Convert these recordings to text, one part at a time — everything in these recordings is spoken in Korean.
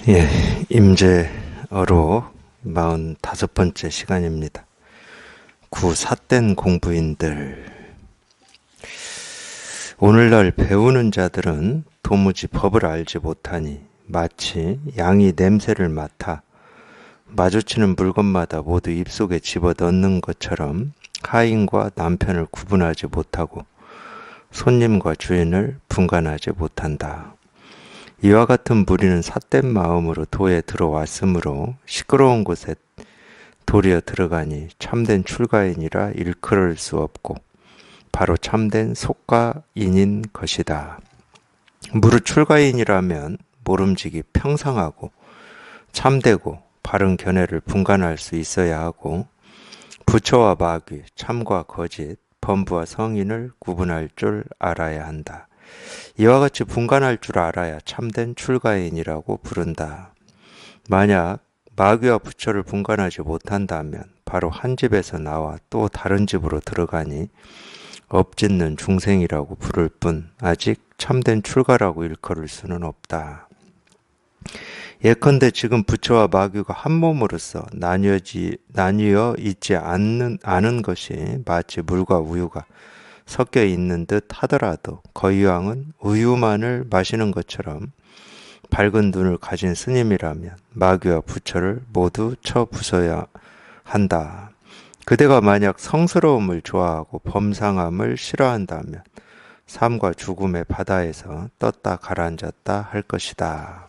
예, 임재어로 45번째 시간입니다. 구삿된 공부인들. 오늘날 배우는 자들은 도무지 법을 알지 못하니 마치 양이 냄새를 맡아 마주치는 물건마다 모두 입속에 집어넣는 것처럼 하인과 남편을 구분하지 못하고 손님과 주인을 분간하지 못한다. 이와 같은 무리는 삿된 마음으로 도에 들어왔으므로 시끄러운 곳에 도리어 들어가니 참된 출가인이라 일컬을 수 없고 바로 참된 속가인인 것이다. 무릇 출가인이라면 모름지기 평상하고 참되고 바른 견해를 분간할 수 있어야 하고 부처와 마귀, 참과 거짓, 범부와 성인을 구분할 줄 알아야 한다. 이와 같이 분간할 줄 알아야 참된 출가인이라고 부른다. 만약 마귀와 부처를 분간하지 못한다면 바로 한 집에서 나와 또 다른 집으로 들어가니 업짓는 중생이라고 부를 뿐 아직 참된 출가라고 일컬을 수는 없다. 예컨대 지금 부처와 마귀가 한 몸으로서 나뉘어 있지 않은 것이 마치 물과 우유가 섞여 있는 듯 하더라도 거이왕은 우유만을 마시는 것처럼 밝은 눈을 가진 스님이라면 마귀와 부처를 모두 쳐 부숴야 한다. 그대가 만약 성스러움을 좋아하고 범상함을 싫어한다면 삶과 죽음의 바다에서 떴다 가라앉았다 할 것이다.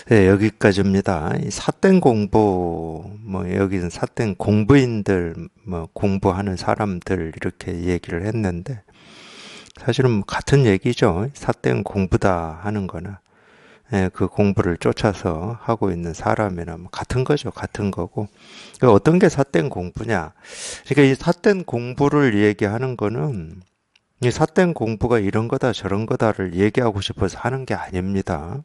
네, 여기까지입니다. 이 삿된 공부, 여기는 삿된 공부인들, 공부하는 사람들 이렇게 얘기를 했는데 사실은 같은 얘기죠. 삿된 공부다 하는 거나 그 공부를 쫓아서 하고 있는 사람이나 같은 거죠. 같은 거고. 어떤 게 삿된 공부냐? 그러니까 이 삿된 공부를 얘기하는 거는 이 삿된 공부가 이런 거다 저런 거다를 얘기하고 싶어서 하는 게 아닙니다.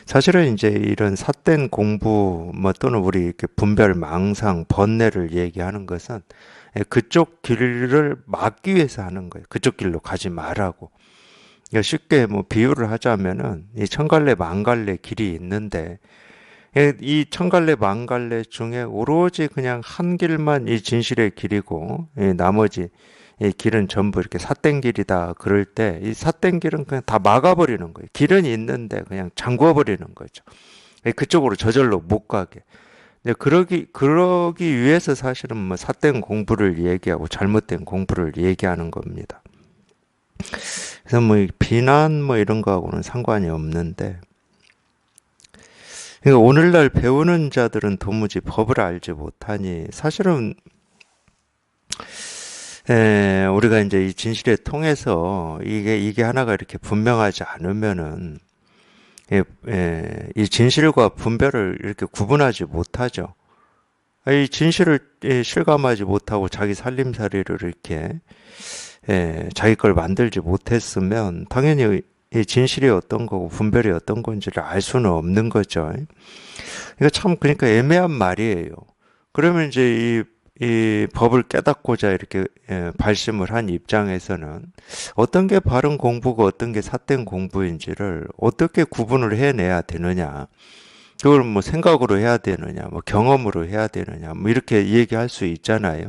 사실은 이제 이런 삿된 공부 또는 우리 이렇게 분별, 망상, 번뇌를 얘기하는 것은 그쪽 길을 막기 위해서 하는 거예요. 그쪽 길로 가지 말라고. 그러니까 쉽게 비유를 하자면은 이 천갈래 만갈래 길이 있는데 이 천갈래 만갈래 중에 오로지 그냥 한 길만 이 진실의 길이고 나머지 이 길은 전부 이렇게 삿된 길이다 그럴 때 이 삿된 길은 그냥 다 막아버리는 거예요. 길은 있는데 그냥 잠궈버리는 거죠. 그쪽으로 저절로 못 가게. 근데 그러기 위해서 사실은 삿된 공부를 얘기하고 잘못된 공부를 얘기하는 겁니다. 그래서 비난 이런 거하고는 상관이 없는데, 그러니까 오늘날 배우는 자들은 도무지 법을 알지 못하니 사실은 우리가 이제 이 진실에 통해서 이게 하나가 이렇게 분명하지 않으면은 이 진실과 분별을 이렇게 구분하지 못하죠. 이 진실을 실감하지 못하고 자기 살림살이를 이렇게 자기 걸 만들지 못했으면 당연히 이 진실이 어떤 거고 분별이 어떤 건지를 알 수는 없는 거죠. 이거 참 그러니까 애매한 말이에요. 그러면 이제 이 법을 깨닫고자 이렇게 발심을 한 입장에서는 어떤 게 바른 공부고 어떤 게 삿된 공부인지를 어떻게 구분을 해내야 되느냐. 그걸 생각으로 해야 되느냐, 경험으로 해야 되느냐, 이렇게 얘기할 수 있잖아요.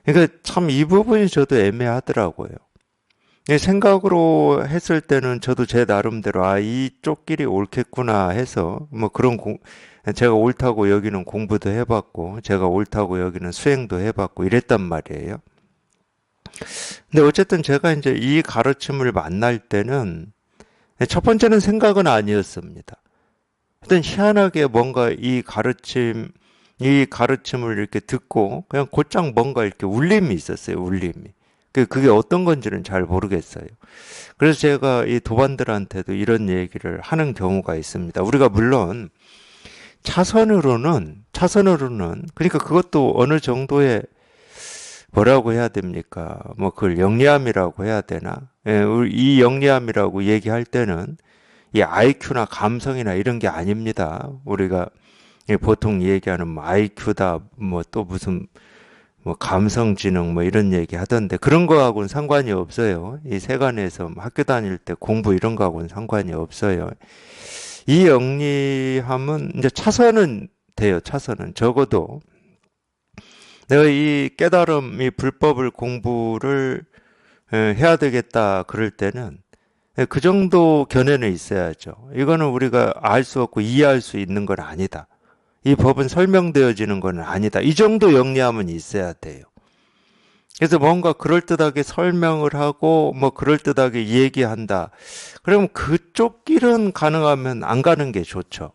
그러니까 참 이 부분이 저도 애매하더라고요. 생각으로 했을 때는 저도 제 나름대로 이쪽 길이 옳겠구나 해서 제가 옳다고 여기는 공부도 해봤고 제가 옳다고 여기는 수행도 해봤고 이랬단 말이에요. 근데 어쨌든 제가 이제 이 가르침을 만날 때는 첫 번째는 생각은 아니었습니다. 하여튼 희한하게 뭔가 이 가르침을 이렇게 듣고 그냥 곧장 뭔가 이렇게 울림이 있었어요. 울림이. 그게 어떤 건지는 잘 모르겠어요. 그래서 제가 이 도반들한테도 이런 얘기를 하는 경우가 있습니다. 우리가 물론 차선으로는 그러니까 그것도 어느 정도의 뭐라고 해야 됩니까? 그걸 영리함이라고 해야 되나? 이 영리함이라고 얘기할 때는 이 IQ나 감성이나 이런 게 아닙니다. 우리가 보통 얘기하는 IQ다, 또 무슨 감성지능 이런 얘기 하던데 그런 거하고는 상관이 없어요. 이 세간에서 학교 다닐 때 공부 이런 거하고는 상관이 없어요. 이 영리함은 이제 차선은 돼요. 차선은 적어도 내가 이 깨달음, 이 불법을 공부를 해야 되겠다 그럴 때는 그 정도 견해는 있어야죠. 이거는 우리가 알 수 없고 이해할 수 있는 건 아니다. 이 법은 설명되어지는 건 아니다. 이 정도 영리함은 있어야 돼요. 그래서 뭔가 그럴듯하게 설명을 하고 뭐 그럴듯하게 얘기한다. 그러면 그쪽 길은 가능하면 안 가는 게 좋죠.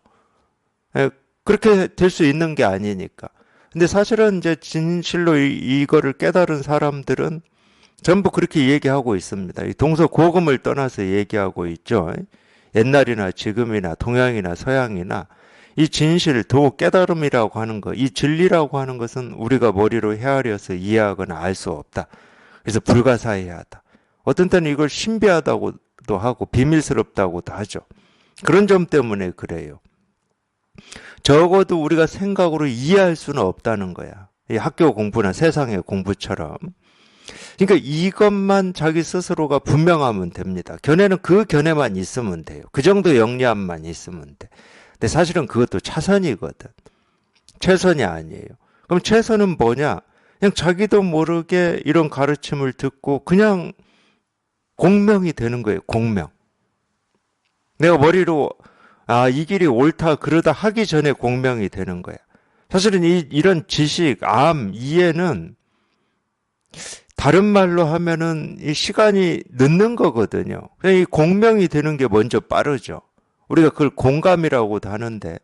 그렇게 될 수 있는 게 아니니까. 근데 사실은 이제 진실로 이거를 깨달은 사람들은 전부 그렇게 얘기하고 있습니다. 이 동서고금을 떠나서 얘기하고 있죠. 옛날이나 지금이나 동양이나 서양이나 이 진실, 도 깨달음이라고 하는 것, 이 진리라고 하는 것은 우리가 머리로 헤아려서 이해하거나 알 수 없다. 그래서 불가사의하다. 어떤 때는 이걸 신비하다고도 하고 비밀스럽다고도 하죠. 그런 점 때문에 그래요. 적어도 우리가 생각으로 이해할 수는 없다는 거야. 이 학교 공부나 세상의 공부처럼. 그러니까 이것만 자기 스스로가 분명하면 됩니다. 견해는 그 견해만 있으면 돼요. 그 정도 영리함만 있으면 돼. 근데 사실은 그것도 차선이거든. 최선이 아니에요. 그럼 최선은 뭐냐? 그냥 자기도 모르게 이런 가르침을 듣고 그냥 공명이 되는 거예요. 공명. 내가 머리로 이 길이 옳다 그러다 하기 전에 공명이 되는 거야. 사실은 이런 지식, 이해는 다른 말로 하면은 이 시간이 늦는 거거든요. 그냥 이 공명이 되는 게 먼저 빠르죠. 우리가 그걸 공감이라고도 하는데,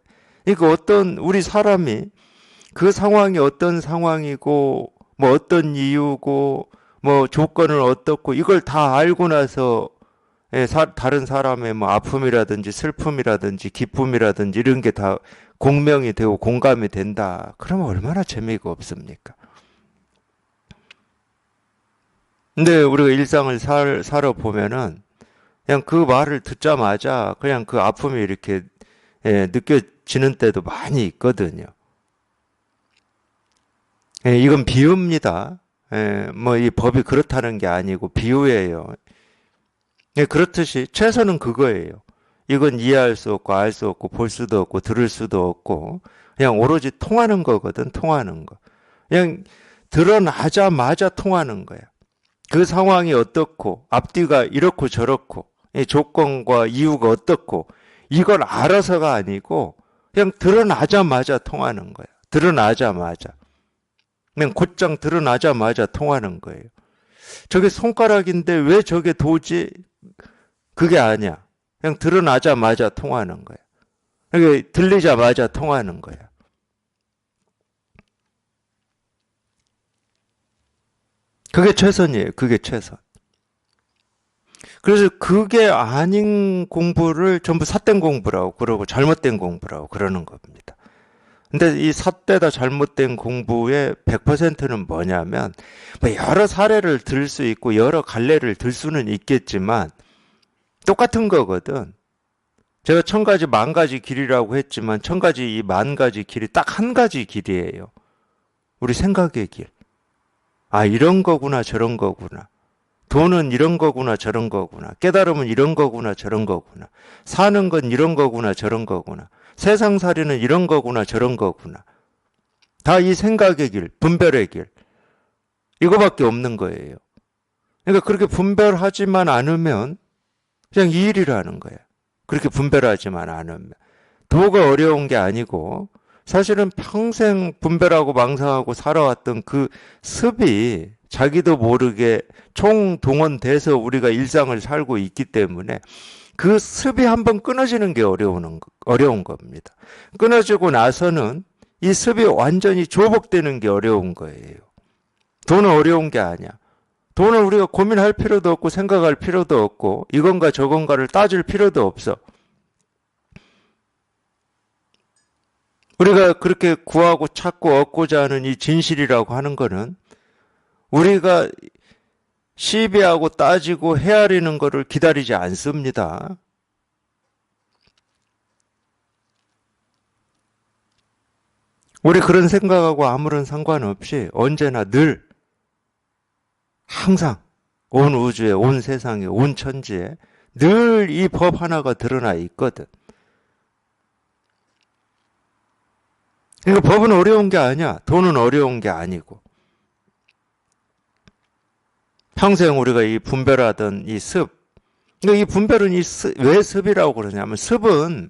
그러니까 우리 사람이 그 상황이 어떤 상황이고, 뭐 어떤 이유고, 뭐 조건은 어떻고, 이걸 다 알고 나서 다른 사람의 뭐 아픔이라든지 슬픔이라든지 기쁨이라든지 이런 게 다 공명이 되고 공감이 된다. 그러면 얼마나 재미가 없습니까? 근데 우리가 일상을 살아보면은 그냥 그 말을 듣자마자 그냥 그 아픔이 이렇게 느껴지는 때도 많이 있거든요. 이건 비유입니다. 뭐 이 법이 그렇다는 게 아니고 비유예요. 그렇듯이 최선은 그거예요. 이건 이해할 수 없고 알 수 없고 볼 수도 없고 들을 수도 없고 그냥 오로지 통하는 거거든. 통하는 거. 그냥 드러나자마자 통하는 거야. 그 상황이 어떻고 앞뒤가 이렇고 저렇고 이 조건과 이유가 어떻고 이걸 알아서가 아니고 그냥 드러나자마자 통하는 거야. 드러나자마자. 그냥 곧장 드러나자마자 통하는 거예요. 저게 손가락인데 왜 저게 도지? 그게 아니야. 그냥 드러나자마자 통하는 거야. 그게 들리자마자 통하는 거야. 그게 최선이에요. 그게 최선. 그래서 그게 아닌 공부를 전부 삿된 공부라고 그러고 잘못된 공부라고 그러는 겁니다. 근데 이 삿되다 잘못된 공부의 100%는 뭐냐면 뭐 여러 사례를 들 수 있고 여러 갈래를 들 수는 있겠지만 똑같은 거거든. 제가 1000가지 만가지 길이라고 했지만 1000가지 이 만가지 길이 딱 한 가지 길이에요. 우리 생각의 길. 이런 거구나 저런 거구나. 돈은 이런 거구나 저런 거구나. 깨달음은 이런 거구나 저런 거구나. 사는 건 이런 거구나 저런 거구나. 세상살이는 이런 거구나 저런 거구나. 다 이 생각의 길, 분별의 길. 이거밖에 없는 거예요. 그러니까 그렇게 분별하지만 않으면 그냥 이 일이라는 거예요. 그렇게 분별하지만 않으면. 도가 어려운 게 아니고 사실은 평생 분별하고 망상하고 살아왔던 그 습이 자기도 모르게 총동원돼서 우리가 일상을 살고 있기 때문에 그 습이 한번 끊어지는 게 어려운 겁니다. 끊어지고 나서는 이 습이 완전히 조복되는 게 어려운 거예요. 돈은 어려운 게 아니야. 돈은 우리가 고민할 필요도 없고 생각할 필요도 없고 이건가 저건가를 따질 필요도 없어. 우리가 그렇게 구하고 찾고 얻고자 하는 이 진실이라고 하는 거는 우리가 시비하고 따지고 헤아리는 거를 기다리지 않습니다. 우리 그런 생각하고 아무런 상관없이 언제나 늘 항상 온 우주에 온 세상에 온 천지에 늘 이 법 하나가 드러나 있거든. 그러니까 법은 어려운 게 아니야. 돈은 어려운 게 아니고. 평생 우리가 이 분별하던 이 습. 그러니까 이 분별은 왜 습이라고 그러냐면 습은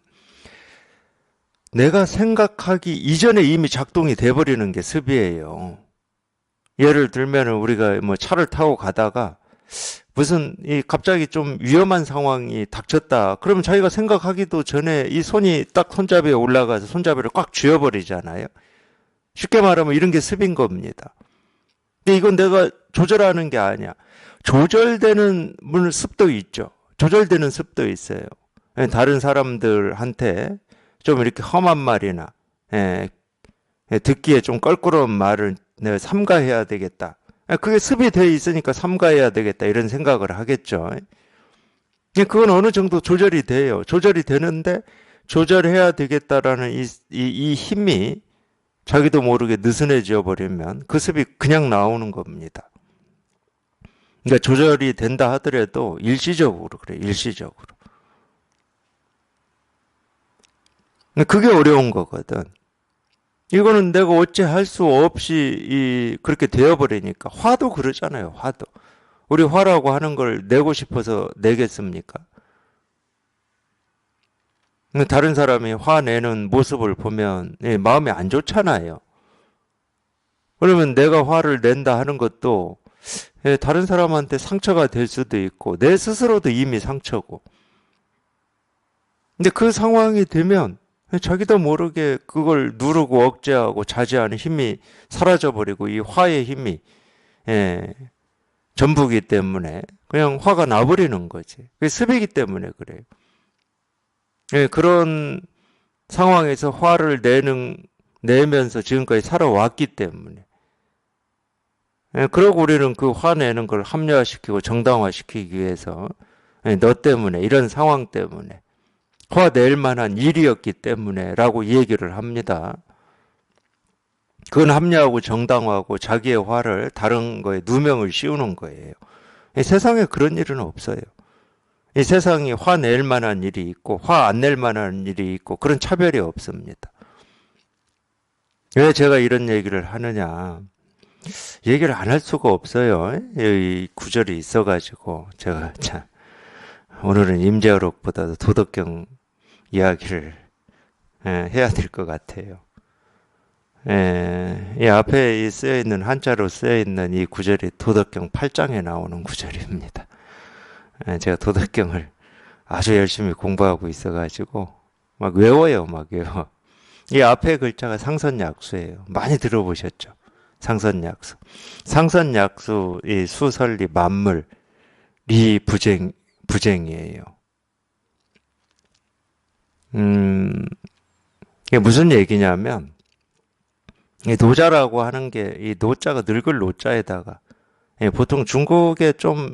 내가 생각하기 이전에 이미 작동이 돼버리는 게 습이에요. 예를 들면 우리가 뭐 차를 타고 가다가 무슨 이 갑자기 좀 위험한 상황이 닥쳤다. 그러면 자기가 생각하기도 전에 이 손이 딱 손잡이에 올라가서 손잡이를 꽉 쥐어버리잖아요. 쉽게 말하면 이런 게 습인 겁니다. 근데 이건 내가 조절하는 게 아니야. 조절되는 습도 있죠. 조절되는 습도 있어요. 다른 사람들한테 좀 이렇게 험한 말이나 듣기에 좀 껄끄러운 말을 내가 삼가해야 되겠다. 그게 습이 돼 있으니까 삼가해야 되겠다 이런 생각을 하겠죠. 그건 어느 정도 조절이 돼요. 조절이 되는데 조절해야 되겠다라는 이 힘이 자기도 모르게 느슨해져 버리면 그 습이 그냥 나오는 겁니다. 그러니까 조절이 된다 하더라도 일시적으로 그래, 일시적으로. 그게 어려운 거거든. 이거는 내가 어찌 할 수 없이 그렇게 되어버리니까. 화도 그러잖아요, 화도. 우리 화라고 하는 걸 내고 싶어서 내겠습니까? 다른 사람이 화내는 모습을 보면 마음이 안 좋잖아요. 그러면 내가 화를 낸다 하는 것도 다른 사람한테 상처가 될 수도 있고 내 스스로도 이미 상처고. 근데 그 상황이 되면 자기도 모르게 그걸 누르고 억제하고 자제하는 힘이 사라져버리고 이 화의 힘이 전부기 때문에 그냥 화가 나버리는 거지. 그게 습이기 때문에 그래요. 그런 상황에서 화를 내면서 지금까지 살아왔기 때문에. 그러고 우리는 그 화내는 걸 합리화시키고 정당화시키기 위해서 너 때문에 이런 상황 때문에 화낼 만한 일이었기 때문에 라고 얘기를 합니다. 그건 합리화하고 정당화하고 자기의 화를 다른 거에 누명을 씌우는 거예요. 이 세상에 그런 일은 없어요. 이 세상에 화낼 만한 일이 있고 화 안 낼 만한 일이 있고 그런 차별이 없습니다. 왜 제가 이런 얘기를 하느냐. 얘기를 안 할 수가 없어요. 이 구절이 있어가지고 제가 참 오늘은 임재어록보다도 도덕경 이야기를 해야 될 것 같아요. 이 앞에 쓰여 있는 한자로 쓰여 있는 이 구절이 도덕경 8장에 나오는 구절입니다. 제가 도덕경을 아주 열심히 공부하고 있어가지고 막 외워요, 막 외워. 이 앞에 글자가 상선약수예요. 많이 들어보셨죠? 상선약수. 상선약수, 이 수설리 만물, 리 부쟁이에요. 이게 무슨 얘기냐면, 이 노자라고 하는 게, 이 노자가 늙을 노자에다가, 보통 중국에 좀,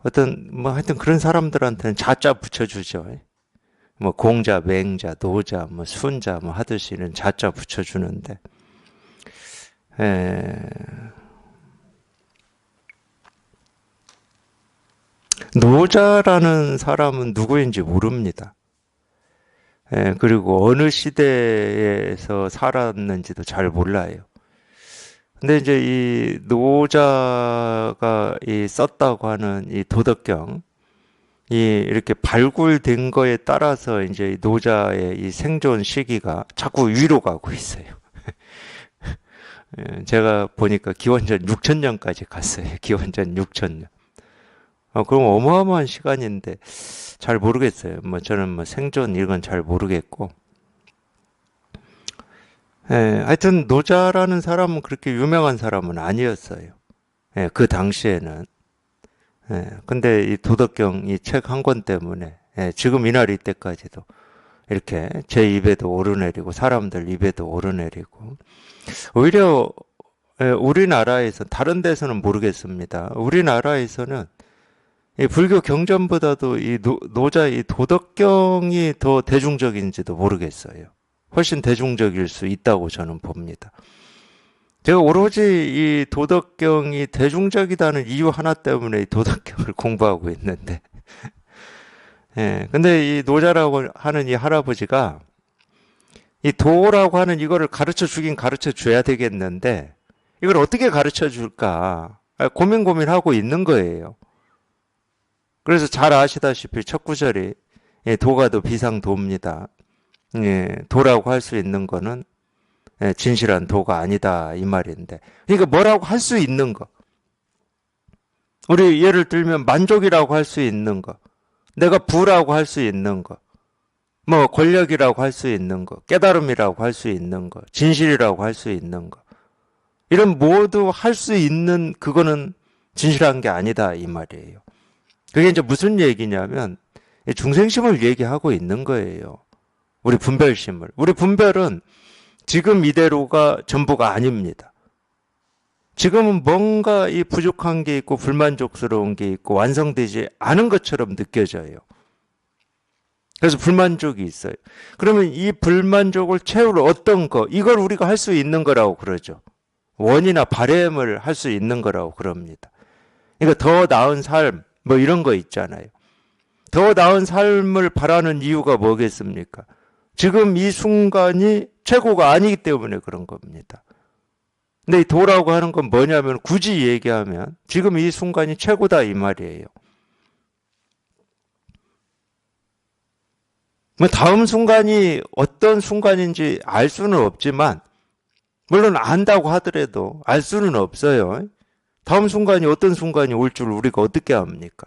하여튼 그런 사람들한테는 자자 붙여주죠. 뭐, 공자, 맹자, 노자, 뭐, 순자, 뭐, 하듯이 이런 자자 붙여주는데, 노자라는 사람은 누구인지 모릅니다. 그리고 어느 시대에서 살았는지도 잘 몰라요. 근데 이제 이 노자가 썼다고 하는 이 도덕경, 이렇게 발굴된 거에 따라서 이제 노자의 이 생존 시기가 자꾸 위로 가고 있어요. 제가 보니까 기원전 6000년까지 갔어요. 기원전 6000년. 그럼 어마어마한 시간인데 잘 모르겠어요. 뭐 저는 뭐 생존 이런 건 잘 모르겠고. 하여튼 노자라는 사람은 그렇게 유명한 사람은 아니었어요. 그 당시에는. 근데 이 도덕경 이 책 한 권 때문에 지금 이날 이때까지도 이렇게 제 입에도 오르내리고 사람들 입에도 오르내리고 오히려 우리나라에서 다른 데서는 모르겠습니다. 우리나라에서는 이 불교 경전보다도 이 노자 이 도덕경이 더 대중적인지도 모르겠어요. 훨씬 대중적일 수 있다고 저는 봅니다. 제가 오로지 이 도덕경이 대중적이다는 이유 하나 때문에 이 도덕경을 공부하고 있는데, 근데 이 노자라고 하는 이 할아버지가 이 도라고 하는 이거를 가르쳐 주긴 가르쳐 줘야 되겠는데 이걸 어떻게 가르쳐 줄까 고민하고 있는 거예요. 그래서 잘 아시다시피 첫 구절이 도가 도 비상도입니다. 도라고 할 수 있는 거는 진실한 도가 아니다 이 말인데, 그러니까 뭐라고 할 수 있는 거, 우리 예를 들면 만족이라고 할 수 있는 거, 내가 부라고 할 수 있는 거, 뭐 권력이라고 할 수 있는 거, 깨달음이라고 할 수 있는 거, 진실이라고 할 수 있는 거, 이런 모두 할 수 있는 그거는 진실한 게 아니다 이 말이에요. 그게 이제 무슨 얘기냐면 중생심을 얘기하고 있는 거예요. 우리 분별심을. 우리 분별은 지금 이대로가 전부가 아닙니다. 지금은 뭔가 이 부족한 게 있고 불만족스러운 게 있고 완성되지 않은 것처럼 느껴져요. 그래서 불만족이 있어요. 그러면 이 불만족을 채울 어떤 거, 이걸 우리가 할 수 있는 거라고 그러죠. 원이나 바램을 할 수 있는 거라고 그럽니다. 그러니까 더 나은 삶, 뭐 이런 거 있잖아요. 더 나은 삶을 바라는 이유가 뭐겠습니까? 지금 이 순간이 최고가 아니기 때문에 그런 겁니다. 근데 이 도라고 하는 건 뭐냐면 굳이 얘기하면 지금 이 순간이 최고다 이 말이에요. 뭐 다음 순간이 어떤 순간인지 알 수는 없지만, 물론 안다고 하더라도 알 수는 없어요. 다음 순간이 어떤 순간이 올 줄 우리가 어떻게 압니까?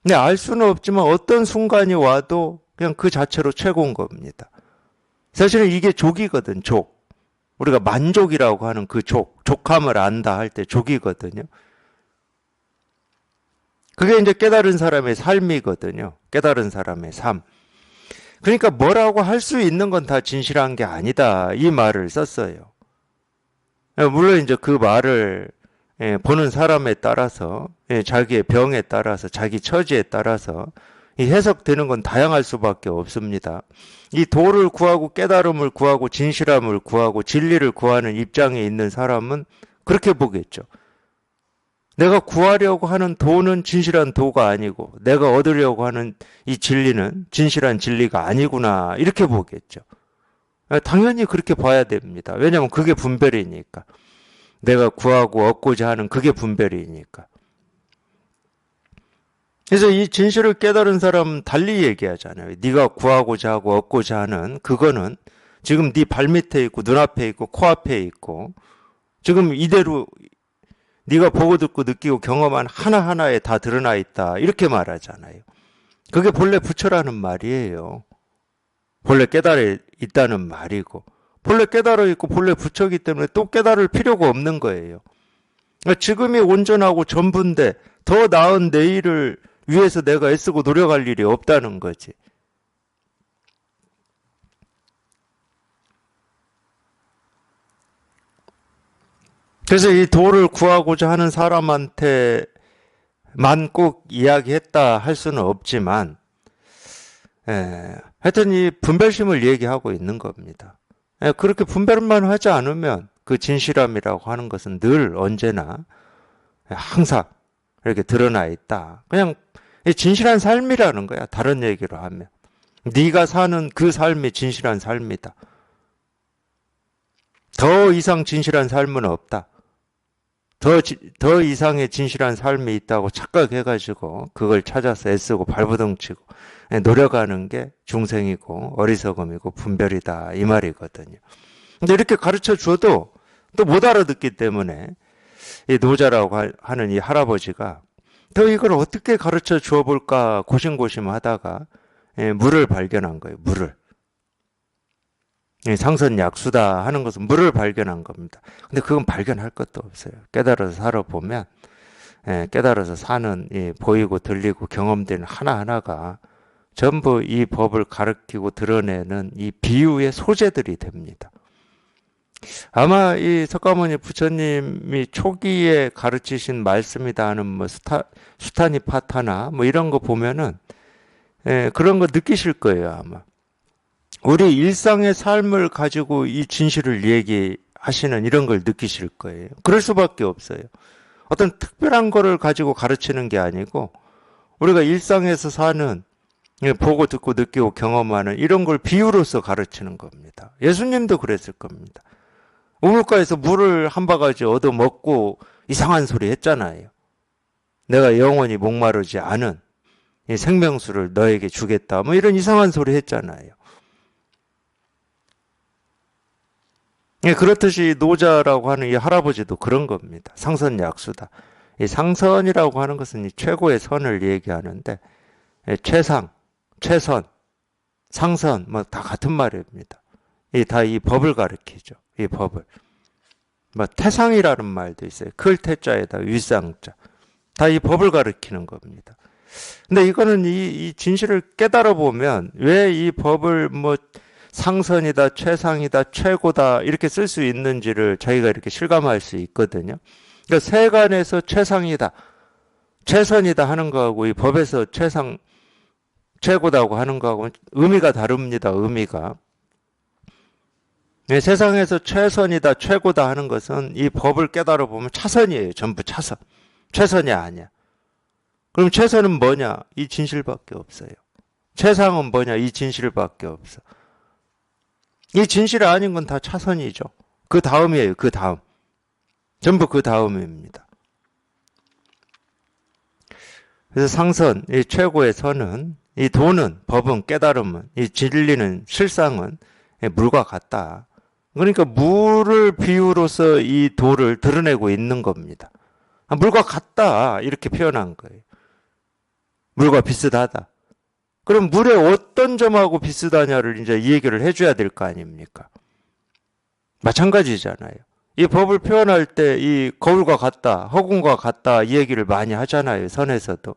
근데 알 수는 없지만 어떤 순간이 와도 그냥 그 자체로 최고인 겁니다. 사실은 이게 족이거든, 족. 우리가 만족이라고 하는 그 족함을 안다 할 때 족이거든요. 그게 이제 깨달은 사람의 삶이거든요. 깨달은 사람의 삶. 그러니까 뭐라고 할 수 있는 건 다 진실한 게 아니다. 이 말을 썼어요. 물론 이제 그 말을 보는 사람에 따라서, 자기의 병에 따라서, 자기 처지에 따라서 이 해석되는 건 다양할 수밖에 없습니다. 이 도를 구하고 깨달음을 구하고 진실함을 구하고 진리를 구하는 입장에 있는 사람은 그렇게 보겠죠. 내가 구하려고 하는 도는 진실한 도가 아니고 내가 얻으려고 하는 이 진리는 진실한 진리가 아니구나, 이렇게 보겠죠. 당연히 그렇게 봐야 됩니다. 왜냐하면 그게 분별이니까. 내가 구하고 얻고자 하는 그게 분별이니까. 그래서 이 진실을 깨달은 사람은 달리 얘기하잖아요. 네가 구하고자 하고 얻고자 하는 그거는 지금 네 발밑에 있고 눈앞에 있고 코앞에 있고 지금 이대로 네가 보고 듣고 느끼고 경험한 하나하나에 다 드러나 있다, 이렇게 말하잖아요. 그게 본래 부처라는 말이에요. 본래 깨달아 있다는 말이고, 본래 깨달아 있고 본래 부처이기 때문에 또 깨달을 필요가 없는 거예요. 지금이 온전하고 전부인데 더 나은 내일을 위해서 내가 애쓰고 노력할 일이 없다는 거지. 그래서 이 도를 구하고자 하는 사람한테만 꼭 이야기했다 할 수는 없지만, 하여튼 이 분별심을 얘기하고 있는 겁니다. 그렇게 분별만 하지 않으면 그 진실함이라고 하는 것은 늘 언제나 항상 이렇게 드러나 있다. 그냥 진실한 삶이라는 거야. 다른 얘기로 하면 네가 사는 그 삶이 진실한 삶이다. 더 이상 진실한 삶은 없다. 더 이상의 진실한 삶이 있다고 착각해가지고 그걸 찾아서 애쓰고 발버둥치고 노력하는 게 중생이고 어리석음이고 분별이다, 이 말이거든요. 근데 이렇게 가르쳐 줘도 또 못 알아듣기 때문에 이 노자라고 하는 이 할아버지가 더 이걸 어떻게 가르쳐 주어볼까 고심하다가 물을 발견한 거예요. 물을. 상선약수다 하는 것은 물을 발견한 겁니다. 근데 그건 발견할 것도 없어요. 깨달아서 살아보면 깨달아서 사는 보이고 들리고 경험되는 하나하나가 전부 이 법을 가르치고 드러내는 이 비유의 소재들이 됩니다. 아마 이 석가모니 부처님이 초기에 가르치신 말씀이다 하는 뭐 수타니파타나 뭐 이런 거 보면은 그런 거 느끼실 거예요, 아마. 우리 일상의 삶을 가지고 이 진실을 얘기하시는 이런 걸 느끼실 거예요. 그럴 수밖에 없어요. 어떤 특별한 거를 가지고 가르치는 게 아니고 우리가 일상에서 사는 보고 듣고 느끼고 경험하는 이런 걸 비유로서 가르치는 겁니다. 예수님도 그랬을 겁니다. 우물가에서 물을 한 바가지 얻어 먹고 이상한 소리 했잖아요. 내가 영원히 목마르지 않은 이 생명수를 너에게 주겠다. 뭐 이런 이상한 소리 했잖아요. 그렇듯이 노자라고 하는 이 할아버지도 그런 겁니다. 상선약수다. 이 상선이라고 하는 것은 이 최고의 선을 얘기하는데 최상, 최선, 상선 뭐 다 같은 말입니다. 다 이 법을 가리키죠. 이 법을. 뭐 태상이라는 말도 있어요. 클 태자에다 윗상자. 다 이 법을 가리키는 겁니다. 근데 이거는 이 진실을 깨달아 보면 왜 이 법을 뭐 상선이다, 최상이다, 최고다 이렇게 쓸 수 있는지를 저희가 이렇게 실감할 수 있거든요. 그러니까 세간에서 최상이다, 최선이다 하는 거하고 이 법에서 최상, 최고다고 하는 거하고 의미가 다릅니다. 의미가. 세상에서 최선이다, 최고다 하는 것은 이 법을 깨달아 보면 차선이에요. 전부 차선. 최선이 아니야. 그럼 최선은 뭐냐? 이 진실밖에 없어요. 최상은 뭐냐? 이 진실밖에 없어. 이 진실 아닌 건 다 차선이죠. 그 다음이에요. 그 다음. 전부 그 다음입니다. 그래서 상선, 이 최고의 선은, 이 도는, 법은, 깨달음은, 이 진리는, 실상은 물과 같다. 그러니까 물을 비유로서 이 도를 드러내고 있는 겁니다. 물과 같다 이렇게 표현한 거예요. 물과 비슷하다. 그럼 물의 어떤 점하고 비슷하냐를 이제 이 얘기를 해줘야 될 거 아닙니까? 마찬가지잖아요. 이 법을 표현할 때 이 거울과 같다, 허공과 같다 이 얘기를 많이 하잖아요. 선에서도.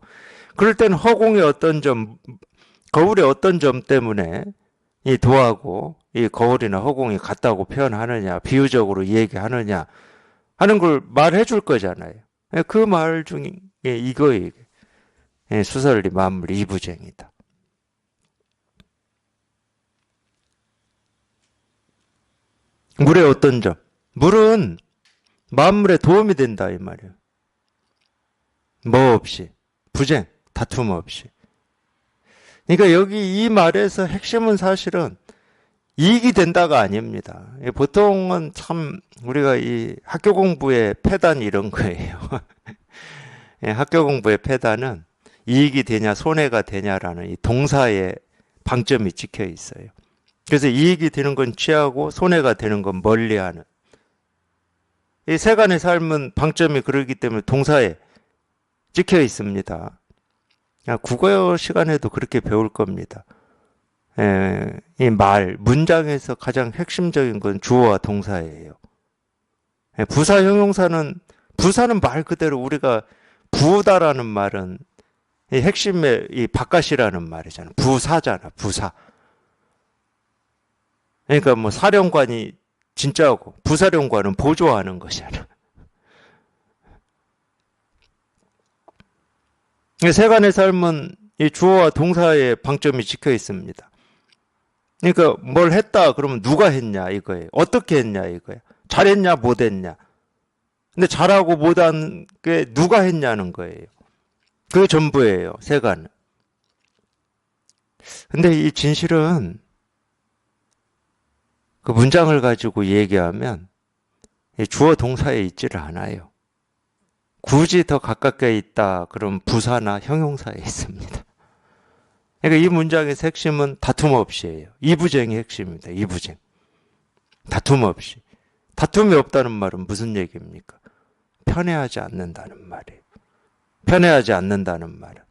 그럴 때는 허공의 어떤 점, 거울의 어떤 점 때문에 이 도하고 이 거울이나 허공이 같다고 표현하느냐, 비유적으로 얘기하느냐 하는 걸 말해 줄 거잖아요. 그 말 중에 이거예요. 수설리 만물 이부쟁이다. 물의 어떤 점? 물은 만물에 도움이 된다 이 말이에요. 뭐 없이, 부쟁, 다툼 없이. 그러니까 여기 이 말에서 핵심은 사실은 이익이 된다가 아닙니다. 보통은 참 우리가 이 학교 공부의 패단이 이런 거예요. 학교 공부의 패단은 이익이 되냐 손해가 되냐라는 이 동사의 방점이 찍혀 있어요. 그래서 이익이 되는 건 취하고 손해가 되는 건 멀리하는. 이 세간의 삶은 방점이 그러기 때문에 동사에 찍혀 있습니다. 국어 시간에도 그렇게 배울 겁니다. 이 말, 문장에서 가장 핵심적인 건 주어와 동사예요. 부사 형용사는, 부사는 말 그대로 우리가 부다라는 말은 이 핵심의 이 바깥이라는 말이잖아. 부사잖아, 부사. 그러니까 뭐 사령관이 진짜고 부사령관은 보조하는 것이잖아. 세간의 삶은 이 주어와 동사의 방점이 찍혀 있습니다. 그러니까 뭘 했다 그러면 누가 했냐 이거예요. 어떻게 했냐 이거예요. 잘했냐 못했냐. 근데 잘하고 못한 게 누가 했냐는 거예요. 그게 전부예요. 세간은. 근데 이 진실은 그 문장을 가지고 얘기하면 주어 동사에 있지를 않아요. 굳이 더 가깝게 있다 그럼 부사나 형용사에 있습니다. 그러니까 이 문장의 핵심은 다툼 없이예요. 이부쟁이 핵심입니다. 이부쟁. 다툼 없이. 다툼이 없다는 말은 무슨 얘기입니까? 편애하지 않는다는 말이에요. 편애하지 않는다는 말은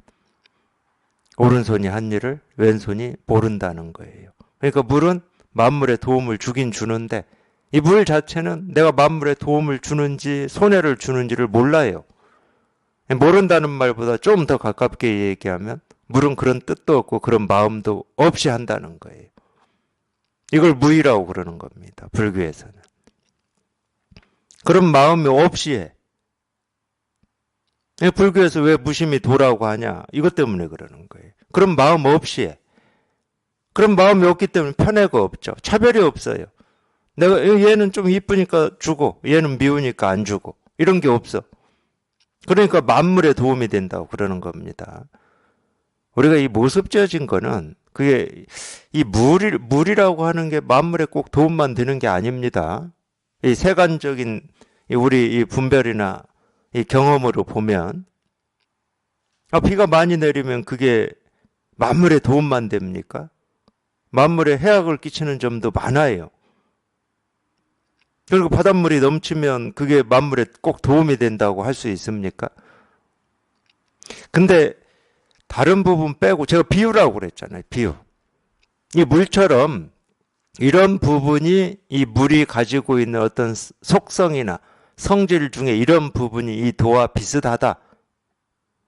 오른손이 한 일을 왼손이 모른다는 거예요. 그러니까 물은 만물에 도움을 주긴 주는데 이 물 자체는 내가 만물에 도움을 주는지 손해를 주는지를 몰라요. 모른다는 말보다 좀 더 가깝게 얘기하면 물은 그런 뜻도 없고 그런 마음도 없이 한다는 거예요. 이걸 무의라고 그러는 겁니다. 불교에서는. 그런 마음이 없이 해. 불교에서 왜 무심히 도라고 하냐? 이것 때문에 그러는 거예요. 그런 마음 없이 해. 그런 마음이 없기 때문에 편애가 없죠. 차별이 없어요. 내가 얘는 좀 이쁘니까 주고 얘는 미우니까 안 주고 이런 게 없어. 그러니까 만물에 도움이 된다고 그러는 겁니다. 우리가 이 모습 지어진 거는 그게 이 물이라고 하는 게 만물에 꼭 도움만 되는 게 아닙니다. 이 세간적인 우리 이 분별이나 이 경험으로 보면 비가 많이 내리면 그게 만물에 도움만 됩니까? 만물에 해악을 끼치는 점도 많아요. 그리고 바닷물이 넘치면 그게 만물에 꼭 도움이 된다고 할 수 있습니까? 근데 다른 부분 빼고 제가 비유라고 그랬잖아요. 비유. 이 물처럼 이런 부분이 이 물이 가지고 있는 어떤 속성이나 성질 중에 이런 부분이 이 도와 비슷하다.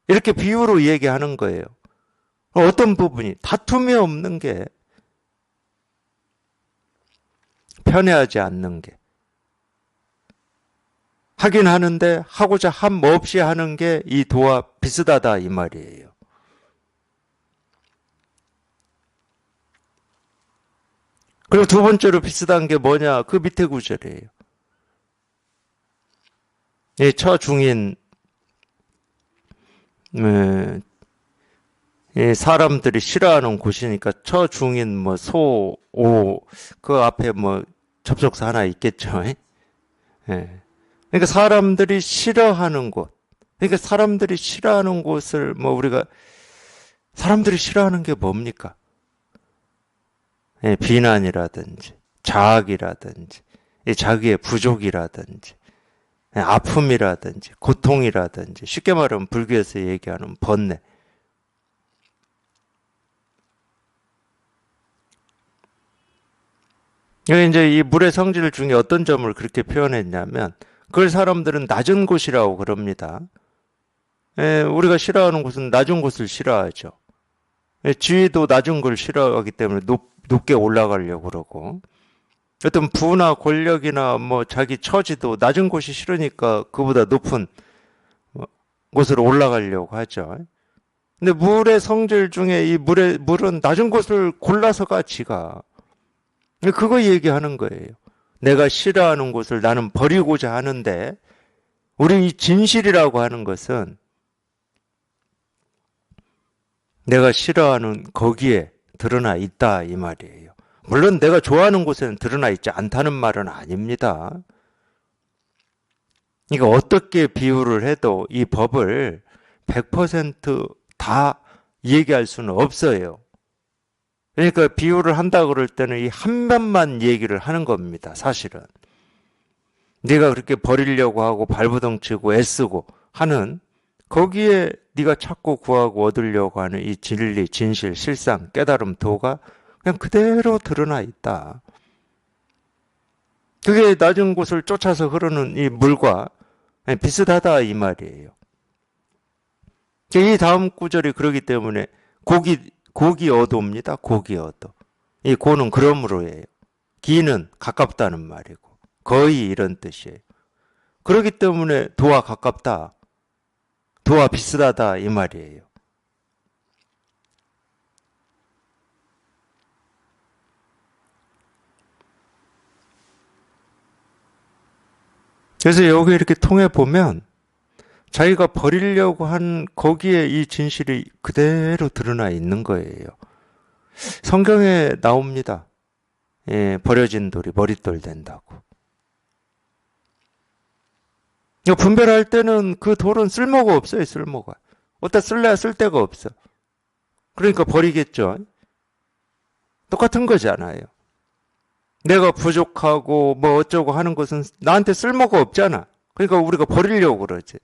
이렇게 비유로 얘기하는 거예요. 어떤 부분이 다툼이 없는 게 편애하지 않는 게 하긴 하는데 하고자 함 없이 하는 게 이 도와 비슷하다 이 말이에요. 그리고 두 번째로 비슷한 게 뭐냐? 그 밑에 구절이에요. 이 처중인 사람들이 싫어하는 곳이니까 처중인 뭐 소, 오, 그 앞에 뭐 접속사 하나 있겠죠. 예. 그러니까 사람들이 싫어하는 곳. 그러니까 사람들이 싫어하는 곳을 뭐 우리가 사람들이 싫어하는 게 뭡니까? 비난이라든지 자학이라든지 자기의 부족이라든지 아픔이라든지 고통이라든지 쉽게 말하면 불교에서 얘기하는 번뇌. 이제 이 물의 성질 중에 어떤 점을 그렇게 표현했냐면 그걸 사람들은 낮은 곳이라고 그럽니다. 우리가 싫어하는 곳은 낮은 곳을 싫어하죠. 지위도 낮은 걸 싫어하기 때문에 높게 올라가려고 그러고 어떤 부나 권력이나 뭐 자기 처지도 낮은 곳이 싫으니까 그보다 높은 곳으로 올라가려고 하죠. 근데 물의 성질 중에 이 물은 낮은 곳을 골라서 가 지가. 그거 얘기하는 거예요. 내가 싫어하는 곳을 나는 버리고자 하는데 우리 이 진실이라고 하는 것은 내가 싫어하는 거기에 드러나 있다 이 말이에요. 물론 내가 좋아하는 곳에는 드러나 있지 않다는 말은 아닙니다. 그러니까 어떻게 비유를 해도 이 법을 100% 다 얘기할 수는 없어요. 그러니까 비유를 한다 그럴 때는 이 한 면만 얘기를 하는 겁니다. 사실은. 네가 그렇게 버리려고 하고 발부덩치고 애쓰고 하는 거기에 네가 찾고 구하고 얻으려고 하는 이 진리, 진실, 실상, 깨달음, 도가 그냥 그대로 드러나 있다. 그게 낮은 곳을 쫓아서 흐르는 이 물과 비슷하다 이 말이에요. 이 다음 구절이 그러기 때문에 고기 어도입니다. 고기 어도. 이 고는 그러므로예요. 기는 가깝다는 말이고 거의 이런 뜻이에요. 그렇기 때문에 도와 가깝다. 도와 비슷하다 이 말이에요. 그래서 여기 이렇게 통해 보면 자기가 버리려고 한 거기에 이 진실이 그대로 드러나 있는 거예요. 성경에 나옵니다. 버려진 돌이 머릿돌 된다고. 분별할 때는 그 돌은 쓸모가 없어요. 쓸모가. 어디다 쓸래야 쓸 데가 없어. 그러니까 버리겠죠. 똑같은 거잖아요. 내가 부족하고 뭐 어쩌고 하는 것은 나한테 쓸모가 없잖아. 그러니까 우리가 버리려고 그러지.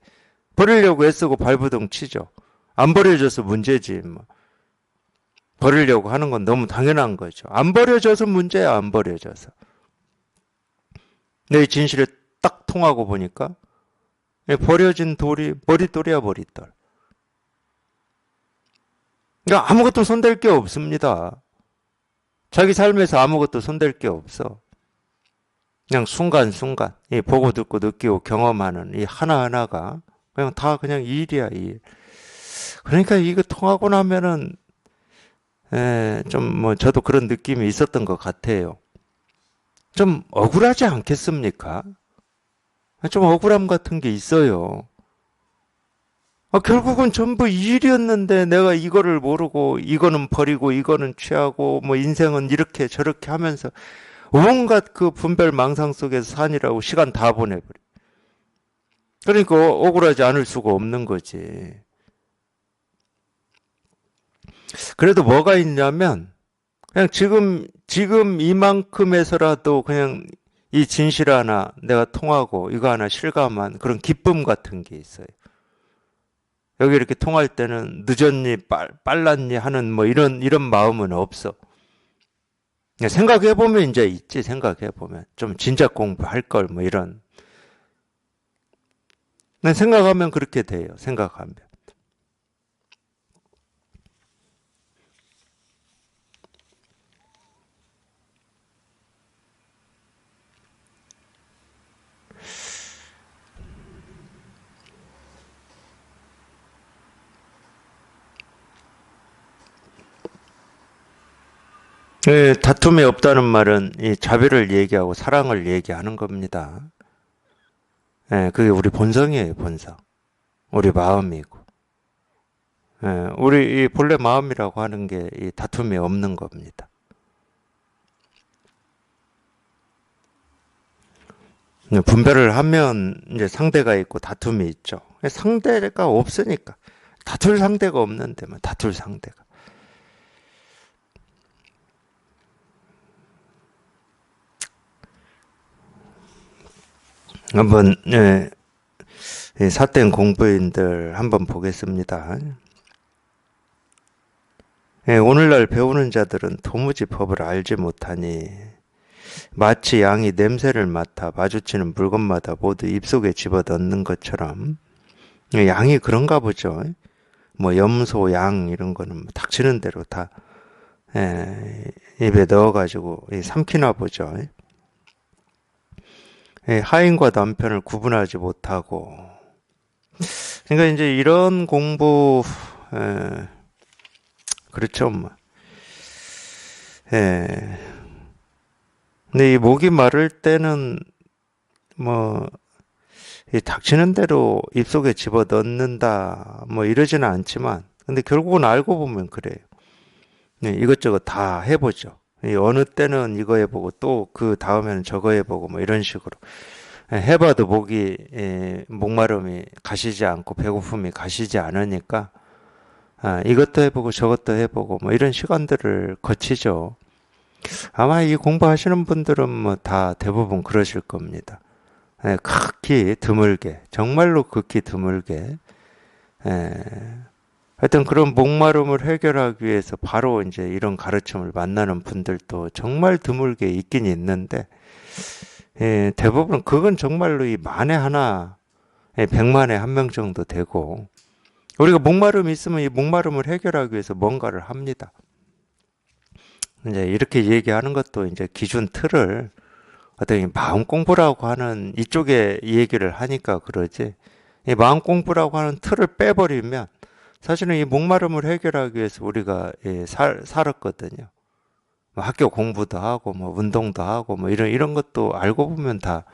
버리려고 애쓰고 발부둥 치죠. 안 버려져서 문제지. 뭐. 버리려고 하는 건 너무 당연한 거죠. 안 버려져서 문제야. 안 버려져서. 내 진실에 딱 통하고 보니까 버려진 돌이 머릿돌이야 머릿돌. 그러니까 아무것도 손댈 게 없습니다. 자기 삶에서 아무것도 손댈 게 없어. 그냥 순간순간 보고 듣고 느끼고 경험하는 이 하나하나가 그냥 다 그냥 일이야 일. 그러니까 이거 통하고 나면은 좀 뭐 저도 그런 느낌이 있었던 것 같아요. 좀 억울하지 않겠습니까? 좀 억울함 같은 게 있어요. 결국은 전부 일이었는데 내가 이거를 모르고 이거는 버리고 이거는 취하고 뭐 인생은 이렇게 저렇게 하면서 온갖 그 분별 망상 속에서 사니라고 시간 다 보내버려. 그러니까 억울하지 않을 수가 없는 거지. 그래도 뭐가 있냐면 그냥 지금 이만큼에서라도 그냥 이 진실 하나 내가 통하고 이거 하나 실감한 그런 기쁨 같은 게 있어요. 여기 이렇게 통할 때는 늦었니, 빨랐니 하는 뭐 이런 마음은 없어. 생각해보면 이제 있지, 생각해보면. 좀 진작 공부할 걸, 뭐 이런. 생각하면 그렇게 돼요, 생각하면. 다툼이 없다는 말은 이 자비를 얘기하고 사랑을 얘기하는 겁니다. 그게 우리 본성이에요, 본성. 우리 마음이고. 우리 이 본래 마음이라고 하는 게 이 다툼이 없는 겁니다. 분별을 하면 이제 상대가 있고 다툼이 있죠. 상대가 없으니까. 다툴 상대가 없는데, 뭐, 다툴 상대가. 한번, 사땡 공부인들 한번 보겠습니다. 오늘날 배우는 자들은 도무지 법을 알지 못하니 마치 양이 냄새를 맡아 마주치는 물건마다 모두 입속에 집어넣는 것처럼 양이 그런가 보죠. 뭐 염소, 양 이런 거는 닥치는 대로 다 입에 넣어가지고 삼키나 보죠. 하인과 남편을 구분하지 못하고 그러니까 이제 이런 공부 그렇죠. 뭐. 근데 이 목이 마를 때는 뭐 닥치는 대로 입속에 집어 넣는다 뭐 이러지는 않지만 근데 결국은 알고 보면 그래요. 이것저것 다 해보죠. 어느 때는 이거 해보고 또 그 다음에는 저거 해보고 뭐 이런 식으로 해봐도 목마름이 가시지 않고 배고픔이 가시지 않으니까 이것도 해보고 저것도 해보고 뭐 이런 시간들을 거치죠. 아마 이 공부하시는 분들은 뭐 다 대부분 그러실 겁니다. 극히 드물게, 정말로 극히 드물게, 하여튼 그런 목마름을 해결하기 위해서 바로 이제 이런 가르침을 만나는 분들도 정말 드물게 있긴 있는데, 대부분 그건 정말로 이 만에 하나, 100만에 한 명 정도 되고, 우리가 목마름이 있으면 이 목마름을 해결하기 위해서 뭔가를 합니다. 이제 이렇게 얘기하는 것도 이제 기준 틀을 어떤 마음 공부라고 하는 이쪽에 얘기를 하니까 그러지. 이 마음 공부라고 하는 틀을 빼버리면 사실은 이 목마름을 해결하기 위해서 우리가 살았거든요. 뭐 학교 공부도 하고 뭐 운동도 하고 뭐 이런 것도 알고 보면 다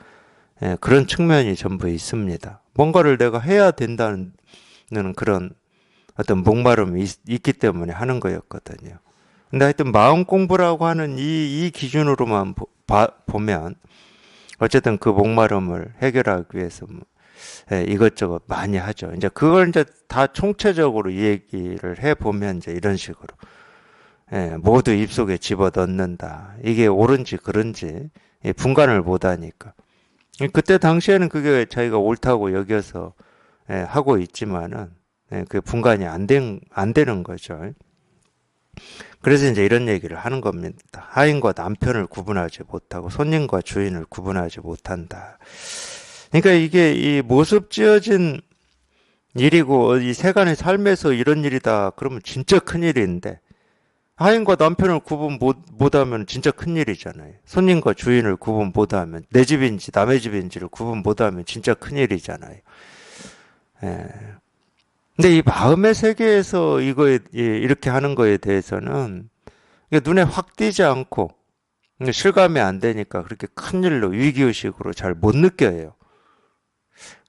그런 측면이 전부 있습니다. 뭔가를 내가 해야 된다는 그런 어떤 목마름이 있기 때문에 하는 거였거든요. 근데 하여튼 마음 공부라고 하는 이 기준으로만 보면 어쨌든 그 목마름을 해결하기 위해서 뭐 이것저것 많이 하죠. 이제 그걸 이제 다 총체적으로 얘기를 해 보면 이제 이런 식으로 모두 입속에 집어 넣는다. 이게 옳은지 그른지 분간을 못 하니까. 그때 당시에는 그게 자기가 옳다고 여겨서 하고 있지만은 그 분간이 안 되는 거죠. 그래서 이제 이런 얘기를 하는 겁니다. 하인과 남편을 구분하지 못하고 손님과 주인을 구분하지 못한다. 그러니까 이게 이 모습 지어진 일이고 이 세간의 삶에서 이런 일이다. 그러면 진짜 큰일인데 하인과 남편을 구분 못하면 진짜 큰일이잖아요. 손님과 주인을 구분 못하면 내 집인지 남의 집인지를 구분 못하면 진짜 큰일이잖아요. 근데 이 마음의 세계에서 이렇게 하는 거에 대해서는 눈에 확 띄지 않고 실감이 안 되니까 그렇게 큰 일로 위기의식으로 잘 못 느껴요.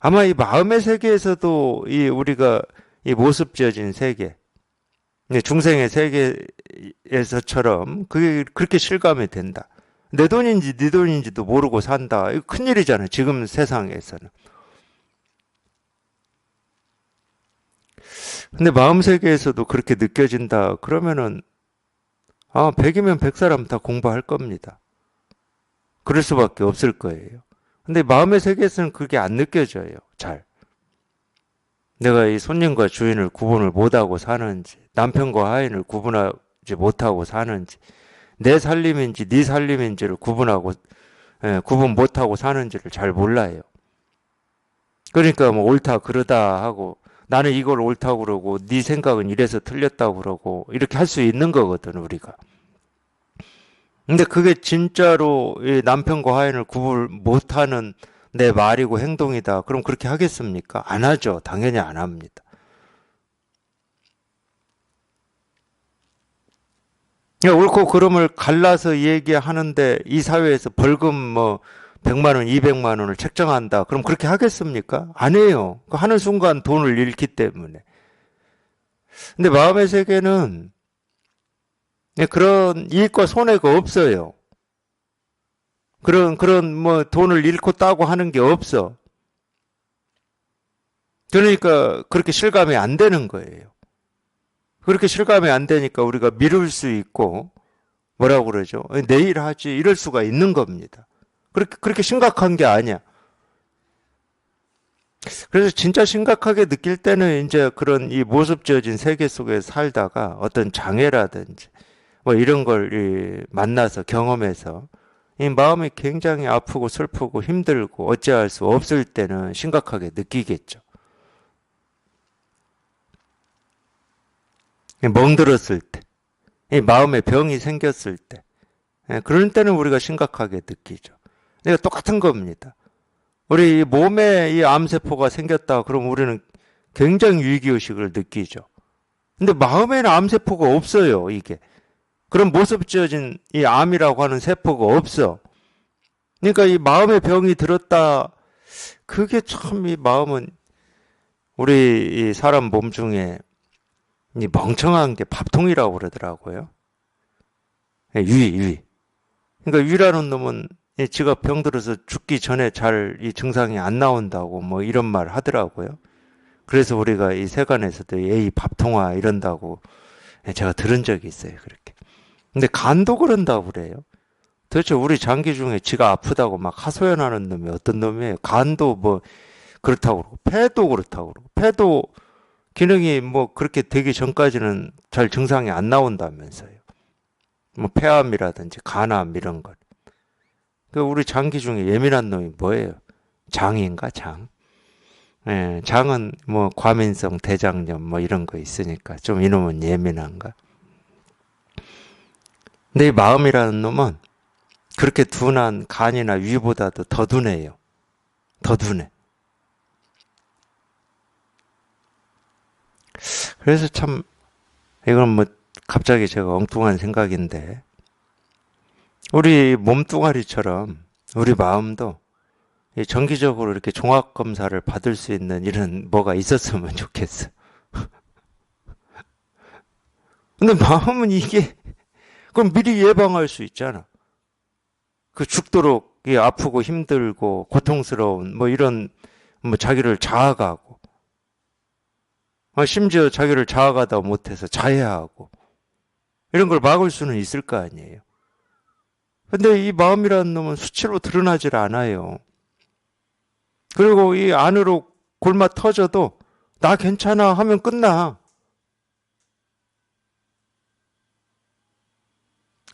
아마 이 마음의 세계에서도 우리가 이 모습 지어진 세계, 중생의 세계에서처럼 그게 그렇게 실감이 된다. 내 돈인지 네 돈인지도 모르고 산다. 이거 큰일이잖아요. 지금 세상에서는. 근데 마음 세계에서도 그렇게 느껴진다. 그러면은 100이면 100사람 다 공부할 겁니다. 그럴 수밖에 없을 거예요. 근데 마음의 세계에서는 그게 안 느껴져요. 잘. 내가 이 손님과 주인을 구분을 못하고 사는지, 남편과 하인을 구분하지 못하고 사는지, 내 살림인지 네 살림인지를 구분 못하고 사는지를 잘 몰라요. 그러니까 뭐 옳다 그러다 하고 나는 이걸 옳다고 그러고 네 생각은 이래서 틀렸다고 그러고 이렇게 할 수 있는 거거든 우리가. 근데 그게 진짜로 이 남편과 하인을 구분 못하는 내 말이고 행동이다. 그럼 그렇게 하겠습니까? 안 하죠. 당연히 안 합니다. 옳고 그름을 갈라서 얘기하는데 이 사회에서 벌금 뭐 100만 원, 200만 원을 책정한다. 그럼 그렇게 하겠습니까? 안 해요. 그 하는 순간 돈을 잃기 때문에. 근데 마음의 세계는 그런 이익과 손해가 없어요. 그런 뭐 돈을 잃고 따고 하는 게 없어. 그러니까 그렇게 실감이 안 되는 거예요. 그렇게 실감이 안 되니까 우리가 미룰 수 있고 뭐라고 그러죠? 내일 하지 이럴 수가 있는 겁니다. 그렇게 심각한 게 아니야. 그래서 진짜 심각하게 느낄 때는 이제 그런 이 모습 지어진 세계 속에 살다가 어떤 장애라든지 뭐 이런 걸 만나서 경험해서 이 마음이 굉장히 아프고 슬프고 힘들고 어찌할 수 없을 때는 심각하게 느끼겠죠. 멍들었을 때, 이 마음에 병이 생겼을 때, 그런 때는 우리가 심각하게 느끼죠. 그러니까 똑같은 겁니다. 우리 몸에 이 암세포가 생겼다 그럼 우리는 굉장히 위기의식을 느끼죠. 근데 마음에는 암세포가 없어요, 이게. 그런 모습 지어진 이 암이라고 하는 세포가 없어. 그러니까 이 마음의 병이 들었다. 그게 참 이 마음은 우리 이 사람 몸 중에 이 멍청한 게 밥통이라고 그러더라고요. 위. 그러니까 위라는 놈은 지가 병들어서 죽기 전에 잘 이 증상이 안 나온다고 뭐 이런 말 하더라고요. 그래서 우리가 이 세간에서도 에이 밥통아 이런다고 제가 들은 적이 있어요. 그렇게. 근데 간도 그런다고 그래요. 도대체 우리 장기 중에 지가 아프다고 막 하소연하는 놈이 어떤 놈이에요? 간도 뭐 그렇다고 그러고 폐도 그렇다고 그러고 폐도 기능이 뭐 그렇게 되기 전까지는 잘 증상이 안 나온다면서요. 뭐 폐암이라든지 간암 이런 것. 그 우리 장기 중에 예민한 놈이 뭐예요? 장인가 장? 장은 뭐 과민성 대장염 뭐 이런 거 있으니까 좀 이놈은 예민한가? 근데 이 마음이라는 놈은 그렇게 둔한 간이나 위보다도 더 둔해요. 더 둔해. 그래서 참 이건 뭐 갑자기 제가 엉뚱한 생각인데 우리 몸뚱아리처럼 우리 마음도 정기적으로 이렇게 종합 검사를 받을 수 있는 이런 뭐가 있었으면 좋겠어. 근데 마음은 이게 그럼 미리 예방할 수 있잖아. 그 죽도록 아프고 힘들고 고통스러운 뭐 이런 뭐 자기를 자학하고 심지어 자기를 자학하다 못해서 자해하고 이런 걸 막을 수는 있을 거 아니에요. 근데 이 마음이라는 놈은 수치로 드러나질 않아요. 그리고 이 안으로 골마 터져도 나 괜찮아 하면 끝나.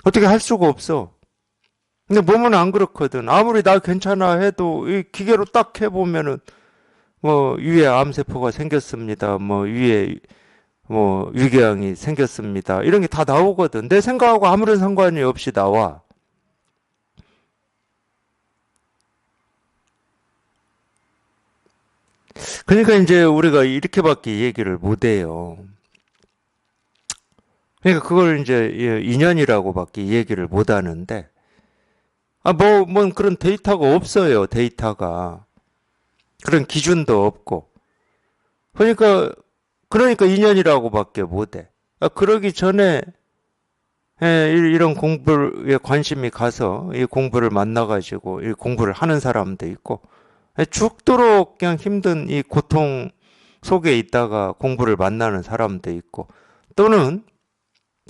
어떻게 할 수가 없어. 근데 몸은 안 그렇거든. 아무리 나 괜찮아 해도 이 기계로 딱 해보면은 뭐 위에 암세포가 생겼습니다. 뭐 위에 뭐 위궤양이 생겼습니다. 이런 게 다 나오거든. 내 생각하고 아무런 상관이 없이 나와. 그러니까 이제 우리가 이렇게밖에 얘기를 못 해요. 그러니까 그걸 이제 인연이라고밖에 얘기를 못 하는데, 뭐 그런 데이터가 없어요. 데이터가. 그런 기준도 없고. 그러니까 그러니까 인연이라고밖에 못해. 그러기 전에 이런 공부에 관심이 가서 이 공부를 만나가지고 이 공부를 하는 사람도 있고, 죽도록 그냥 힘든 이 고통 속에 있다가 공부를 만나는 사람도 있고, 또는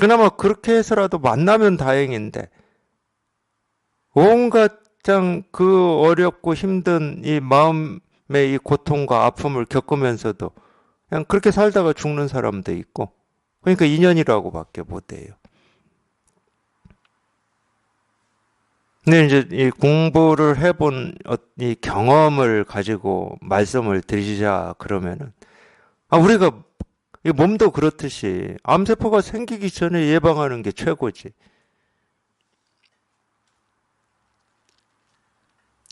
그나마 그렇게 해서라도 만나면 다행인데 온갖 그 어렵고 힘든 이 마음의 이 고통과 아픔을 겪으면서도 그냥 그렇게 살다가 죽는 사람도 있고, 그러니까 인연이라고밖에 못해요. 근데 이제 이 공부를 해본 이 경험을 가지고 말씀을 드리자 그러면은, 우리가 이 몸도 그렇듯이 암세포가 생기기 전에 예방하는 게 최고지.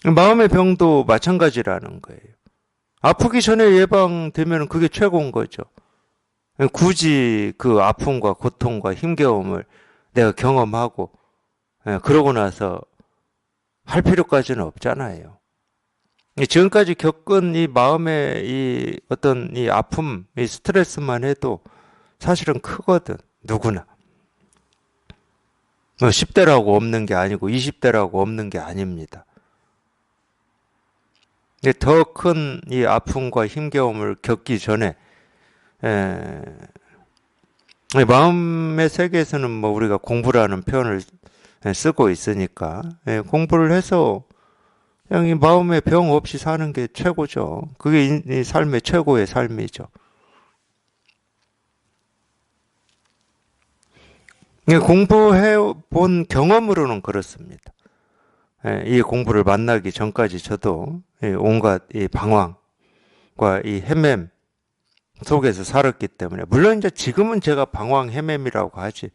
마음의 병도 마찬가지라는 거예요. 아프기 전에 예방되면 그게 최고인 거죠. 굳이 그 아픔과 고통과 힘겨움을 내가 경험하고, 그러고 나서 할 필요까지는 없잖아요. 지금까지 겪은 이 마음의 이 어떤 이 아픔, 이 스트레스만 해도 사실은 크거든. 누구나. 10대라고 없는 게 아니고 20대라고 없는 게 아닙니다. 더 큰 이 아픔과 힘겨움을 겪기 전에 마음의 세계에서는 뭐 우리가 공부라는 표현을 쓰고 있으니까 공부를 해서 그냥 이 마음의 병 없이 사는 게 최고죠. 그게 이 삶의 최고의 삶이죠. 공부해 본 경험으로는 그렇습니다. 이 공부를 만나기 전까지 저도 온갖 이 방황과 이 헤맴 속에서 살았기 때문에, 물론 이제 지금은 제가 방황 헤맴이라고 하지,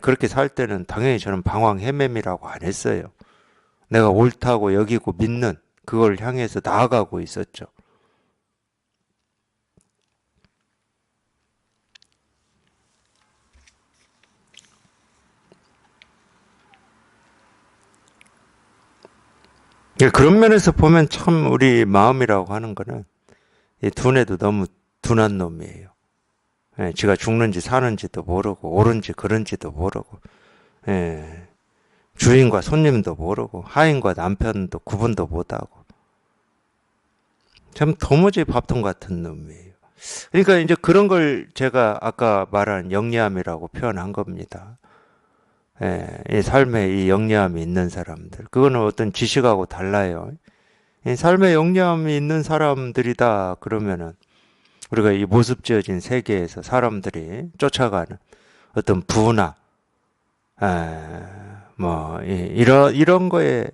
그렇게 살 때는 당연히 저는 방황 헤맴이라고 안 했어요. 내가 옳다고 여기고 믿는 그걸 향해서 나아가고 있었죠. 그런 면에서 보면 참 우리 마음이라고 하는 거는 둔해도 너무 둔한 놈이에요. 지가 죽는지 사는지도 모르고 옳은지 그른지도 모르고, 주인과 손님도 모르고 하인과 남편도 구분도 못하고 참 도무지 밥통 같은 놈이에요. 그러니까 이제 그런 걸 제가 아까 말한 영리함이라고 표현한 겁니다. 이 삶에 이 영리함이 있는 사람들, 그거는 어떤 지식하고 달라요. 이 삶에 영리함이 있는 사람들이다 그러면은 우리가 이 모습 지어진 세계에서 사람들이 쫓아가는 어떤 부나 뭐 이런 거에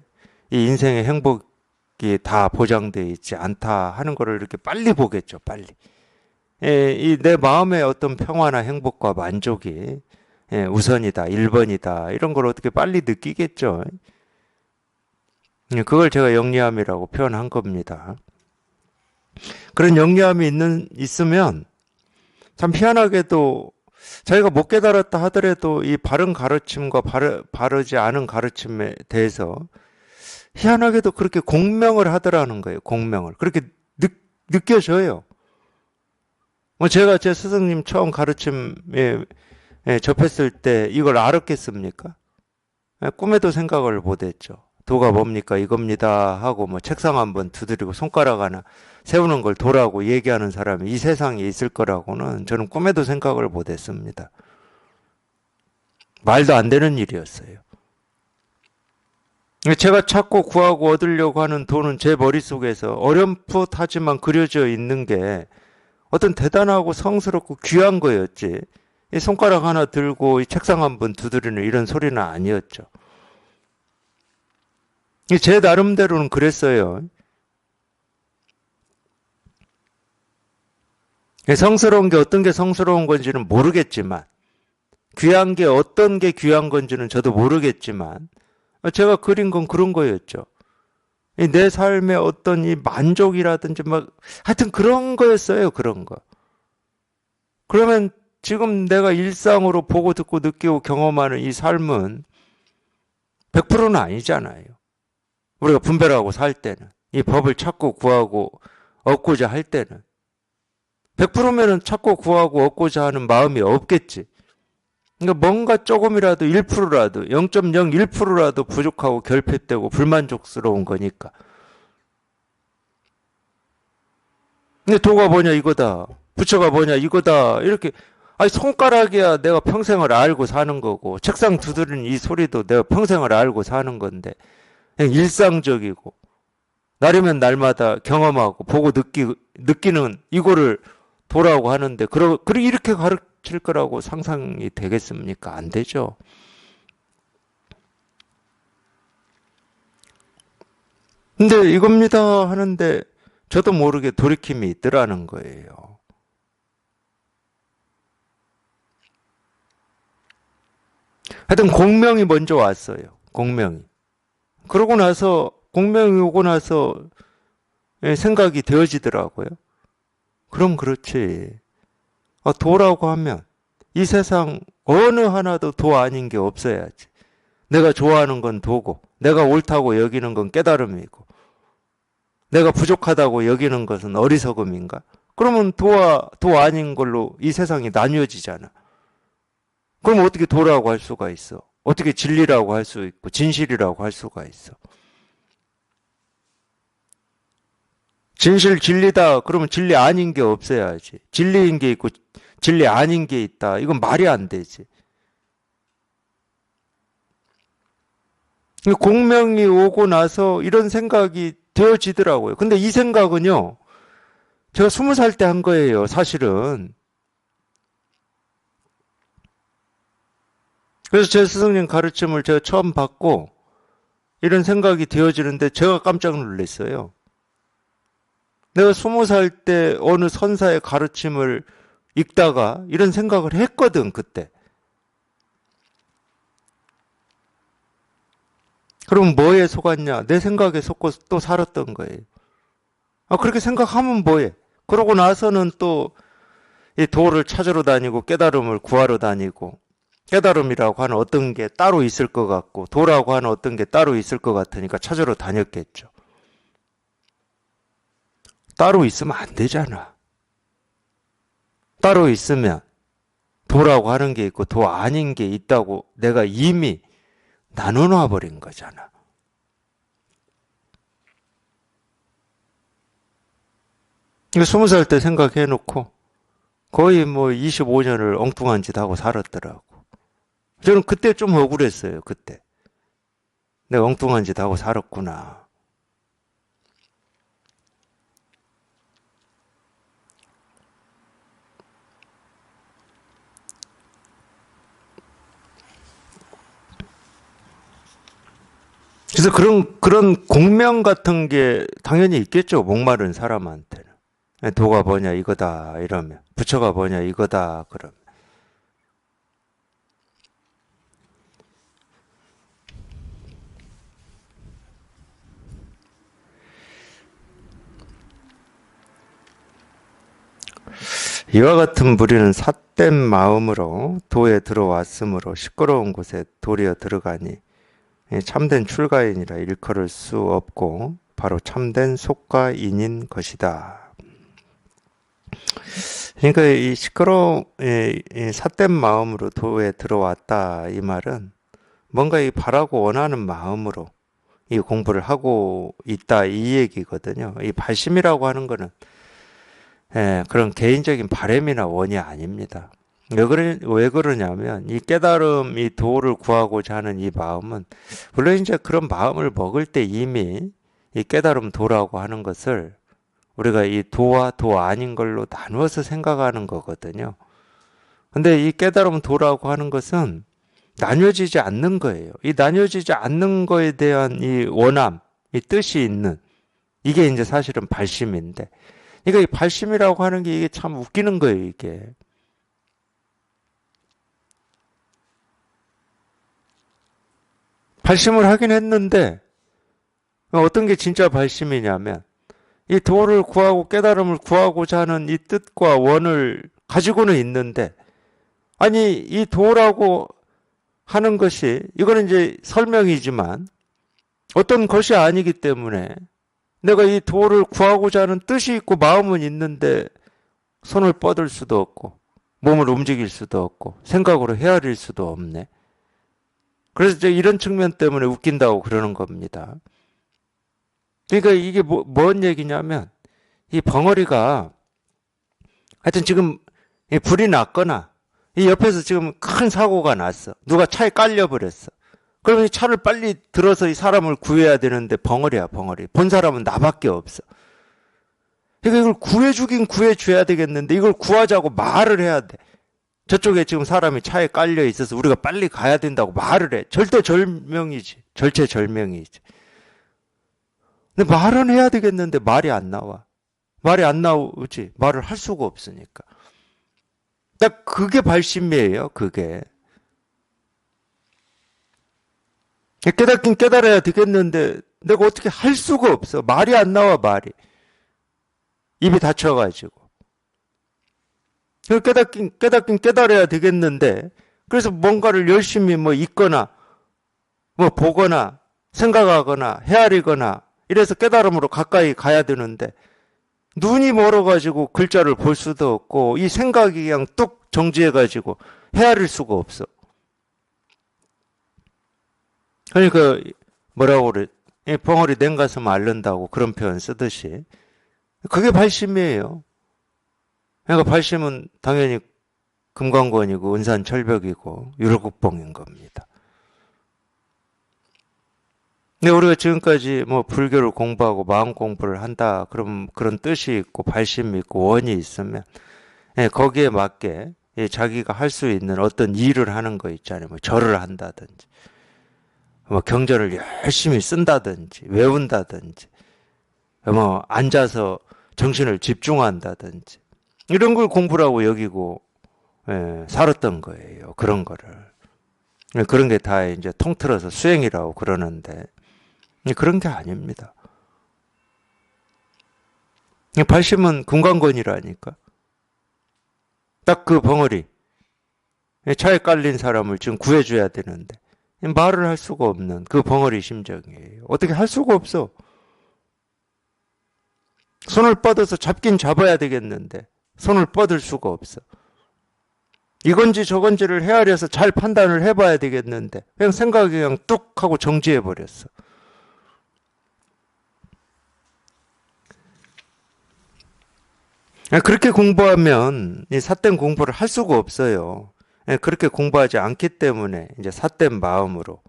이 인생의 행복이 다 보장되어 있지 않다 하는 거를 이렇게 빨리 보겠죠. 빨리. 이 내 마음의 어떤 평화나 행복과 만족이 우선이다, 1번이다 이런 걸 어떻게 빨리 느끼겠죠. 그걸 제가 영리함이라고 표현한 겁니다. 그런 영리함이 있으면 참 희한하게도 자기가 못 깨달았다 하더라도 이 바른 가르침과 바르지 않은 가르침에 대해서 희한하게도 그렇게 공명을 하더라는 거예요. 공명을. 그렇게 느껴져요. 뭐 제가 제 스승님 처음 가르침에 접했을 때 이걸 알았겠습니까? 꿈에도 생각을 못했죠. 도가 뭡니까? 이겁니다 하고 뭐 책상 한번 두드리고 손가락 하나 세우는 걸 도라고 얘기하는 사람이 이 세상에 있을 거라고는 저는 꿈에도 생각을 못했습니다. 말도 안 되는 일이었어요. 제가 찾고 구하고 얻으려고 하는 도는 제 머릿속에서 어렴풋하지만 그려져 있는 게 어떤 대단하고 성스럽고 귀한 거였지, 이 손가락 하나 들고 이 책상 한번 두드리는 이런 소리는 아니었죠. 제 나름대로는 그랬어요. 성스러운 게 어떤 게 성스러운 건지는 모르겠지만, 귀한 게 어떤 게 귀한 건지는 저도 모르겠지만, 제가 그린 건 그런 거였죠. 내 삶의 어떤 이 만족이라든지 하여튼 그런 거였어요. 그런 거. 그러면 지금 내가 일상으로 보고 듣고 느끼고 경험하는 이 삶은 100%는 아니잖아요. 우리가 분별하고 살 때는, 이 법을 찾고 구하고 얻고자 할 때는 100%면은 찾고 구하고 얻고자 하는 마음이 없겠지. 그러니까 뭔가 조금이라도 1%라도 0.01%라도 부족하고 결핍되고 불만족스러운 거니까. 근데 도가 뭐냐 이거다. 부처가 뭐냐 이거다. 이렇게 아니 손가락이야 내가 평생을 알고 사는 거고 책상 두드리는 이 소리도 내가 평생을 알고 사는 건데 그냥 일상적이고 날이면 날마다 경험하고 보고 느끼는 이거를 도라고 하는데 이렇게 가르칠 거라고 상상이 되겠습니까? 안 되죠. 근데 이겁니다 하는데 저도 모르게 돌이킴이 있더라는 거예요. 하여튼 공명이 먼저 왔어요. 공명이. 그러고 나서 공명이 오고 나서 생각이 되어지더라고요. 그럼 그렇지. 도라고 하면 이 세상 어느 하나도 도 아닌 게 없어야지. 내가 좋아하는 건 도고 내가 옳다고 여기는 건 깨달음이고 내가 부족하다고 여기는 것은 어리석음인가? 그러면 도와 도 아닌 걸로 이 세상이 나뉘어지잖아. 그럼 어떻게 도라고 할 수가 있어? 어떻게 진리라고 할 수 있고 진실이라고 할 수가 있어? 진실 진리다 그러면 진리 아닌 게 없어야지. 진리인 게 있고 진리 아닌 게 있다. 이건 말이 안 되지. 공명이 오고 나서 이런 생각이 되어지더라고요. 근데 이 생각은요. 제가 20살 때 한 거예요. 사실은. 그래서 제 스승님 가르침을 제가 처음 받고 이런 생각이 되어지는데 제가 깜짝 놀랐어요. 내가 20살 때 어느 선사의 가르침을 읽다가 이런 생각을 했거든, 그때. 그럼 뭐에 속았냐? 내 생각에 속고 또 살았던 거예요. 그렇게 생각하면 뭐해? 그러고 나서는 또 이 도를 찾으러 다니고 깨달음을 구하러 다니고 깨달음이라고 하는 어떤 게 따로 있을 것 같고 도라고 하는 어떤 게 따로 있을 것 같으니까 찾으러 다녔겠죠. 따로 있으면 안 되잖아. 따로 있으면 도라고 하는 게 있고 도 아닌 게 있다고 내가 이미 나눠놔 버린 거잖아. 이거 20살 때 생각해놓고 거의 뭐 25년을 엉뚱한 짓 하고 살았더라고. 저는 그때 좀 억울했어요. 그때. 내가 엉뚱한 짓 하고 살았구나. 그래서 그런 공명 같은 게 당연히 있겠죠. 목마른 사람한테는. 도가 뭐냐 이거다 이러면. 부처가 뭐냐 이거다 그러면. 이와 같은 무리는 삿된 마음으로 도에 들어왔으므로 시끄러운 곳에 도리어 들어가니 참된 출가인이라 일컬을 수 없고 바로 참된 속가인인 것이다. 그러니까 이 시끄러운 삿된 마음으로 도에 들어왔다 이 말은 뭔가 이 바라고 원하는 마음으로 이 공부를 하고 있다 이 얘기거든요. 이 발심이라고 하는 거는 그런 개인적인 바람이나 원이 아닙니다. 왜 그러냐면 이 깨달음, 이 도를 구하고자 하는 이 마음은 물론 이제 그런 마음을 먹을 때 이미 이 깨달음 도라고 하는 것을 우리가 이 도와 도 아닌 걸로 나누어서 생각하는 거거든요. 근데 이 깨달음 도라고 하는 것은 나뉘어지지 않는 거예요. 이 나뉘어지지 않는 거에 대한 이 원함, 이 뜻이 있는 이게 이제 사실은 발심인데 그러니까 이 발심이라고 하는 게 이게 참 웃기는 거예요, 이게. 발심을 하긴 했는데 어떤 게 진짜 발심이냐면 이 도를 구하고 깨달음을 구하고자 하는 이 뜻과 원을 가지고는 있는데 아니 이 도라고 하는 것이 이거는 이제 설명이지만 어떤 것이 아니기 때문에 내가 이 도를 구하고자 하는 뜻이 있고 마음은 있는데 손을 뻗을 수도 없고 몸을 움직일 수도 없고 생각으로 헤아릴 수도 없네. 그래서 이제 이런 측면 때문에 웃긴다고 그러는 겁니다. 그러니까 이게 뭔 얘기냐면 이 벙어리가 하여튼 지금 불이 났거나 이 옆에서 지금 큰 사고가 났어. 누가 차에 깔려버렸어. 그러면 이 차를 빨리 들어서 이 사람을 구해야 되는데 벙어리야, 벙어리. 본 사람은 나밖에 없어. 그러니까 이걸 구해주긴 구해줘야 되겠는데 이걸 구하자고 말을 해야 돼. 저쪽에 지금 사람이 차에 깔려 있어서 우리가 빨리 가야 된다고 말을 해. 절대절명이지. 절체절명이지. 근데 말은 해야 되겠는데 말이 안 나와. 말이 안 나오지. 말을 할 수가 없으니까. 딱 그게 발심이에요. 그게. 깨닫긴 깨달아야 되겠는데 내가 어떻게 할 수가 없어. 말이 안 나와, 말이. 입이 닫혀가지고. 깨닫긴 깨달아야 되겠는데 그래서 뭔가를 열심히 뭐 읽거나 뭐 보거나 생각하거나 헤아리거나 이래서 깨달음으로 가까이 가야 되는데 눈이 멀어가지고 글자를 볼 수도 없고 이 생각이 그냥 뚝 정지해가지고 헤아릴 수가 없어. 그러니까 뭐라고 그래? 벙어리 냉가슴 앓는다고 그런 표현 쓰듯이 그게 발심이에요. 그러니까 발심은 당연히 금강권이고 은산철벽이고 유로국봉인 겁니다. 근데 우리가 지금까지 뭐 불교를 공부하고 마음 공부를 한다 그럼 그런 뜻이 있고 발심이 있고 원이 있으면 거기에 맞게 자기가 할 수 있는 어떤 일을 하는 거 있잖아요. 뭐 절을 한다든지 뭐 경전을 열심히 쓴다든지 외운다든지 뭐 앉아서 정신을 집중한다든지 이런 걸 공부라고 여기고 살았던 거예요. 그런 거를. 그런 게 다 이제 통틀어서 수행이라고 그러는데 그런 게 아닙니다. 발심은 금강건이라니까. 딱 그 벙어리. 차에 깔린 사람을 지금 구해줘야 되는데 말을 할 수가 없는 그 벙어리 심정이에요. 어떻게 할 수가 없어. 손을 뻗어서 잡긴 잡아야 되겠는데 손을 뻗을 수가 없어. 이건지 저건지를 헤아려서 잘 판단을 해봐야 되겠는데 그냥 생각이 그냥 뚝 하고 정지해버렸어. 그렇게 공부하면 이 삿된 공부를 할 수가 없어요. 그렇게 공부하지 않기 때문에 이제 삿된 마음으로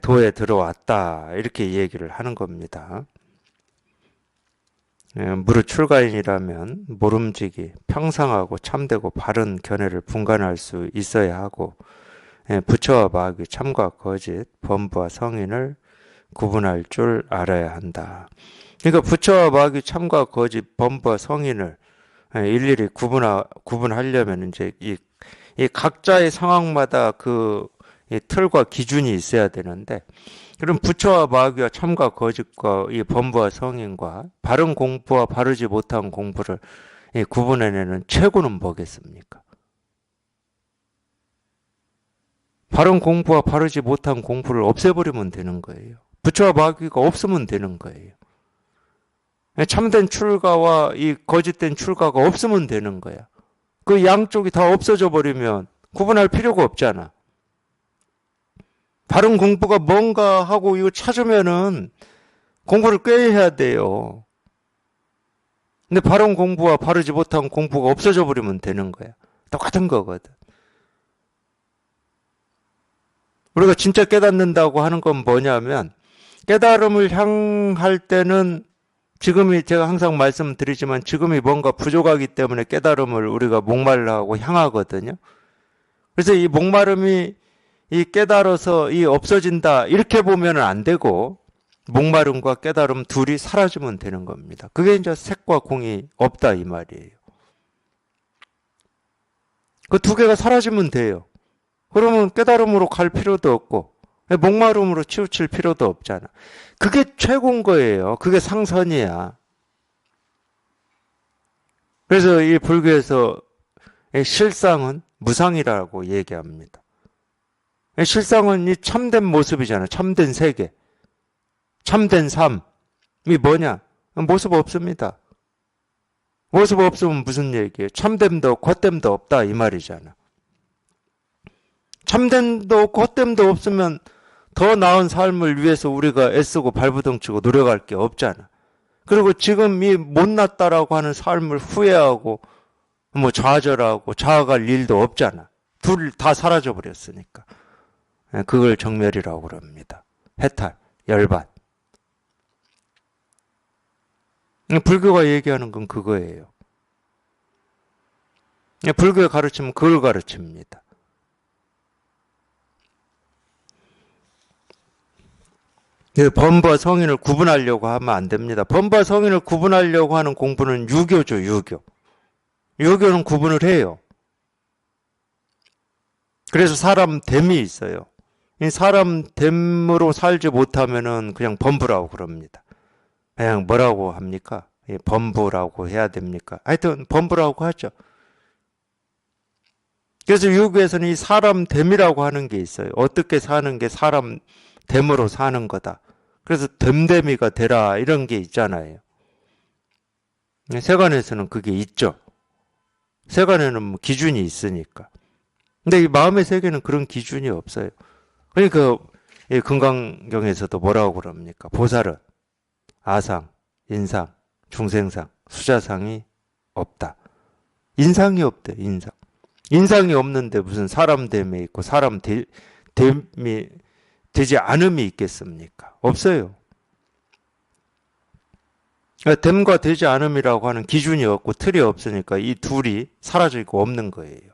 도에 들어왔다 이렇게 얘기를 하는 겁니다. 무릇 출가인이라면 모름지기, 평상하고 참되고 바른 견해를 분간할 수 있어야 하고 부처와 마귀, 참과 거짓, 범부와 성인을 구분할 줄 알아야 한다. 그러니까 부처와 마귀, 참과 거짓, 범부와 성인을 일일이 구분하려면 이제 이 각자의 상황마다 그 틀과 기준이 있어야 되는데 그럼 부처와 마귀와 참과 거짓과 이 범부와 성인과 바른 공부와 바르지 못한 공부를 구분해내는 최고는 뭐겠습니까? 바른 공부와 바르지 못한 공부를 없애버리면 되는 거예요. 부처와 마귀가 없으면 되는 거예요. 참된 출가와 이 거짓된 출가가 없으면 되는 거야. 그 양쪽이 다 없어져 버리면 구분할 필요가 없잖아. 바른 공부가 뭔가 하고 이거 찾으면은 공부를 꽤 해야 돼요. 근데 바른 공부와 바르지 못한 공부가 없어져 버리면 되는 거야. 똑같은 거거든. 우리가 진짜 깨닫는다고 하는 건 뭐냐면 깨달음을 향할 때는 지금이 제가 항상 말씀드리지만 지금이 뭔가 부족하기 때문에 깨달음을 우리가 목말라하고 향하거든요. 그래서 이 목마름이 이 깨달아서 이 없어진다 이렇게 보면 안 되고 목마름과 깨달음 둘이 사라지면 되는 겁니다. 그게 이제 색과 공이 없다 이 말이에요. 그 두 개가 사라지면 돼요. 그러면 깨달음으로 갈 필요도 없고 목마름으로 치우칠 필요도 없잖아. 그게 최고인 거예요. 그게 상선이야. 그래서 이 불교에서 실상은 무상이라고 얘기합니다. 실상은 이 참된 모습이잖아. 참된 세계. 참된 삶이 뭐냐? 모습 없습니다. 모습 없으면 무슨 얘기예요? 참됨도 헛됨도 없다 이 말이잖아. 참됨도 없고 헛됨도 없으면 더 나은 삶을 위해서 우리가 애쓰고 발부둥치고 노력할 게 없잖아. 그리고 지금 이 못났다라고 하는 삶을 후회하고 뭐 좌절하고 자아갈 일도 없잖아. 둘 다 사라져 버렸으니까. 그걸 정멸이라고 그럽니다. 해탈, 열반. 불교가 얘기하는 건 그거예요. 불교의 가르침은 그걸 가르칩니다. 범과 성인을 구분하려고 하면 안 됩니다. 범과 성인을 구분하려고 하는 공부는 유교죠, 유교. 유교는 구분을 해요. 그래서 사람 됨이 있어요. 이 사람 됨으로 살지 못하면은 그냥 범부라고 그럽니다. 그냥 뭐라고 합니까? 범부라고 해야 됩니까? 하여튼 범부라고 하죠. 그래서 유교에서는 이 사람 됨이라고 하는 게 있어요. 어떻게 사는 게 사람 됨으로 사는 거다. 그래서 됨됨이가 되라 이런 게 있잖아요. 세간에서는 그게 있죠. 세간에는 뭐 기준이 있으니까. 근데 이 마음의 세계는 그런 기준이 없어요. 그러니까 이 금강경에서도 뭐라고 그럽니까? 보살은 아상, 인상, 중생상, 수자상이 없다. 인상이 없대, 인상. 인상이 없는데 무슨 사람 됨에 있고 사람 됨이 되지 않음이 있겠습니까? 없어요. 됨과 되지 않음이라고 하는 기준이 없고 틀이 없으니까 이 둘이 사라지고 없는 거예요.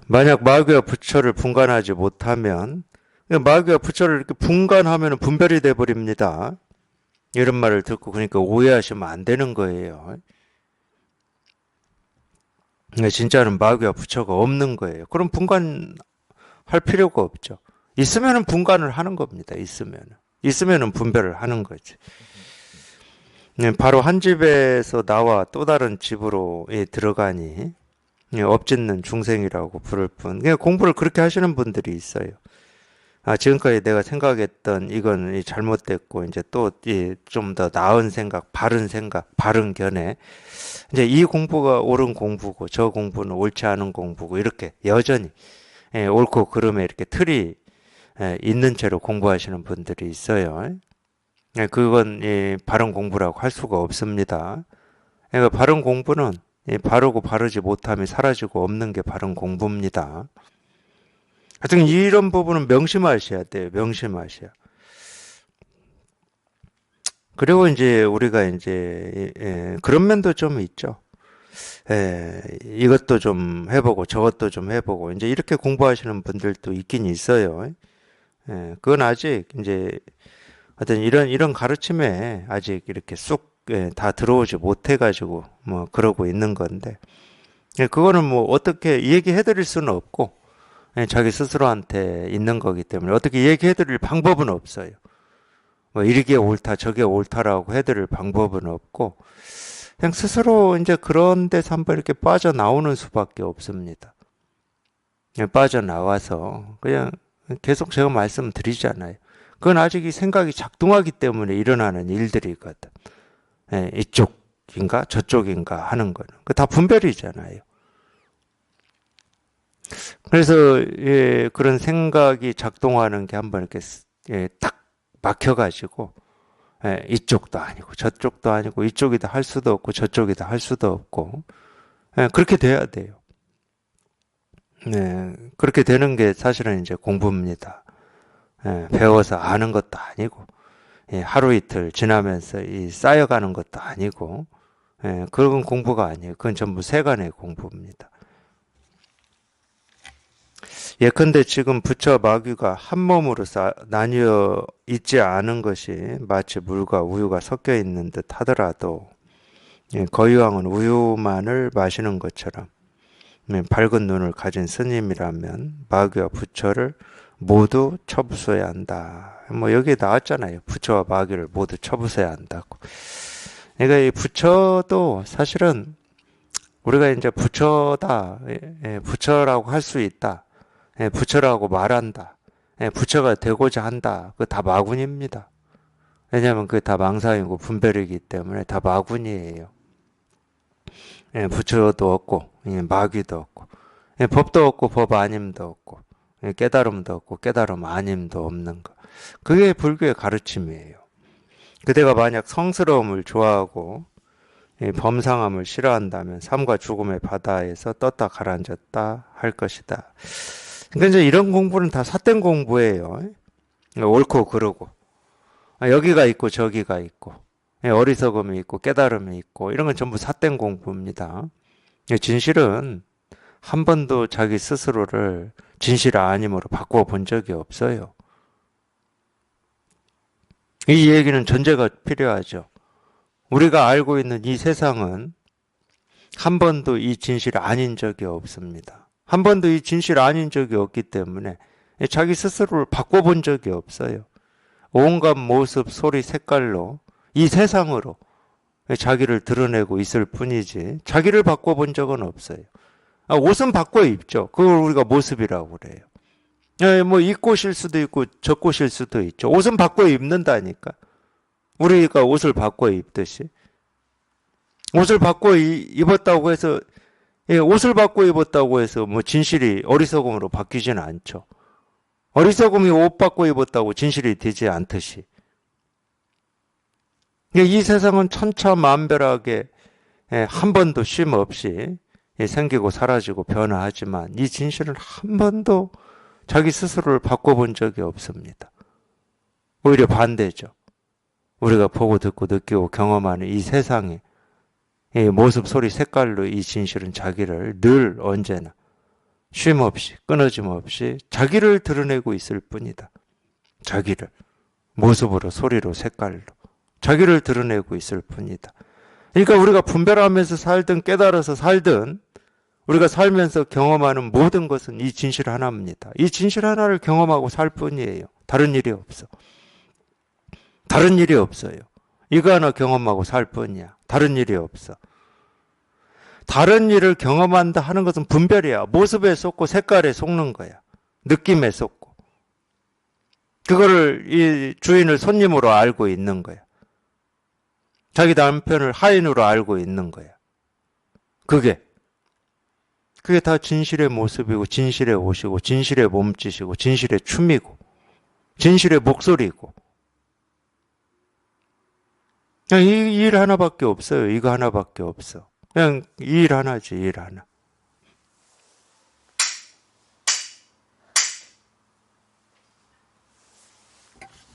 만약 마귀와 부처를 분간하지 못하면 마귀와 부처를 이렇게 분간하면 분별이 돼버립니다. 이런 말을 듣고 그러니까 오해하시면 안 되는 거예요. 진짜는 마귀와 부처가 없는 거예요. 그럼 분간할 필요가 없죠. 있으면은 분간을 하는 겁니다. 있으면은 분별을 하는 거지. 바로 한 집에서 나와 또 다른 집으로 들어가니 업짓는 중생이라고 부를 뿐. 그냥 공부를 그렇게 하시는 분들이 있어요. 지금까지 내가 생각했던 이건 잘못됐고 이제 또 좀 더 나은 생각, 바른 견해. 이제 이 공부가 옳은 공부고 저 공부는 옳지 않은 공부고 이렇게 여전히 옳고 그름에 이렇게 틀이 있는 채로 공부하시는 분들이 있어요. 그건 바른 공부라고 할 수가 없습니다. 그러니까 바른 공부는 바르고 바르지 못함이 사라지고 없는 게 바른 공부입니다. 하여튼 이런 부분은 명심하셔야 돼요. 명심하셔야. 그리고 이제 우리가 이제 그런 면도 좀 있죠. 이것도 좀 해보고 저것도 좀 해보고 이제 이렇게 공부하시는 분들도 있긴 있어요. 그건 아직 이제 하여튼 이런 가르침에 아직 이렇게 쑥 다 들어오지 못해가지고 뭐 그러고 있는 건데 그거는 뭐 어떻게 얘기해드릴 수는 없고 자기 스스로한테 있는 거기 때문에 어떻게 얘기해드릴 방법은 없어요. 뭐 이게 옳다 저게 옳다라고 해드릴 방법은 없고 그냥 스스로 이제 그런 데서 한번 이렇게 빠져나오는 수밖에 없습니다. 빠져나와서 그냥 계속 제가 말씀드리잖아요. 그건 아직 이 생각이 작동하기 때문에 일어나는 일들이거든. 이쪽인가 저쪽인가 하는 거는 그 다 분별이잖아요. 그래서 그런 생각이 작동하는 게 한번 이렇게 딱 막혀가지고 이쪽도 아니고 저쪽도 아니고 이쪽이다 할 수도 없고 저쪽이다 할 수도 없고 그렇게 돼야 돼요. 그렇게 되는 게 사실은 이제 공부입니다. 배워서 아는 것도 아니고 하루 이틀 지나면서 쌓여가는 것도 아니고 그건 공부가 아니에요. 그건 전부 세간의 공부입니다. 예컨대 지금 부처 마귀가 한 몸으로 나뉘어 있지 않은 것이 마치 물과 우유가 섞여 있는 듯 하더라도 거유왕은 우유만을 마시는 것처럼 밝은 눈을 가진 스님이라면 마귀와 부처를 모두 처부숴야 한다. 뭐 여기에 나왔잖아요. 부처와 마귀를 모두 처부숴야 한다고. 그러니까 이 부처도 사실은 우리가 이제 부처다, 부처라고 할 수 있다, 부처라고 말한다, 부처가 되고자 한다. 그거 다 마군입니다. 왜냐하면 그게 다 망상이고 분별이기 때문에 다 마군이에요. 예, 부처도 없고, 예, 마귀도 없고, 예, 법도 없고, 법 아님도 없고, 예, 깨달음도 없고, 깨달음 아님도 없는 거. 그게 불교의 가르침이에요. 그대가 만약 성스러움을 좋아하고, 예, 범상함을 싫어한다면 삶과 죽음의 바다에서 떴다 가라앉았다 할 것이다. 그러니까 이제 이런 공부는 다 삿된 공부예요. 옳고 그르고. 여기가 있고 저기가 있고. 어리석음이 있고 깨달음이 있고 이런 건 전부 삿된 공부입니다. 진실은 한 번도 자기 스스로를 진실 아님으로 바꿔 본 적이 없어요. 이 얘기는 전제가 필요하죠. 우리가 알고 있는 이 세상은 한 번도 이 진실 아닌 적이 없습니다. 한 번도 이 진실 아닌 적이 없기 때문에 자기 스스로를 바꿔본 적이 없어요. 온갖 모습, 소리, 색깔로 이 세상으로 자기를 드러내고 있을 뿐이지 자기를 바꿔본 적은 없어요. 옷은 바꿔 입죠. 그걸 우리가 모습이라고 그래요. 뭐 이 꽃일 수도 있고 저 꽃일 수도 있죠. 옷은 바꿔 입는다니까. 우리가 옷을 바꿔 입듯이. 옷을 바꿔 입었다고 해서 옷을 바꿔 입었다고 해서 뭐 진실이 어리석음으로 바뀌지는 않죠. 어리석음이 옷 바꿔 입었다고 진실이 되지 않듯이. 이 세상은 천차만별하게 한 번도 쉼 없이 생기고 사라지고 변화하지만 이 진실은 한 번도 자기 스스로를 바꿔본 적이 없습니다. 오히려 반대죠. 우리가 보고 듣고 느끼고 경험하는 이 세상에 모습, 소리, 색깔로 이 진실은 자기를 늘 언제나 쉼 없이 끊어짐 없이 자기를 드러내고 있을 뿐이다. 자기를 모습으로 소리로 색깔로 자기를 드러내고 있을 뿐이다. 그러니까 우리가 분별하면서 살든 깨달아서 살든 우리가 살면서 경험하는 모든 것은 이 진실 하나입니다. 이 진실 하나를 경험하고 살 뿐이에요. 다른 일이 없어. 다른 일이 없어요. 이거 하나 경험하고 살 뿐이야. 다른 일이 없어. 다른 일을 경험한다 하는 것은 분별이야. 모습에 속고 색깔에 속는 거야. 느낌에 속고. 그거를 이 주인을 손님으로 알고 있는 거야. 자기 남편을 하인으로 알고 있는 거야. 그게 다 진실의 모습이고 진실의 옷이고 진실의 몸짓이고 진실의 춤이고 진실의 목소리고 그냥 이 일 하나밖에 없어요. 이거 하나밖에 없어. 그냥 이 일 하나지, 일 하나.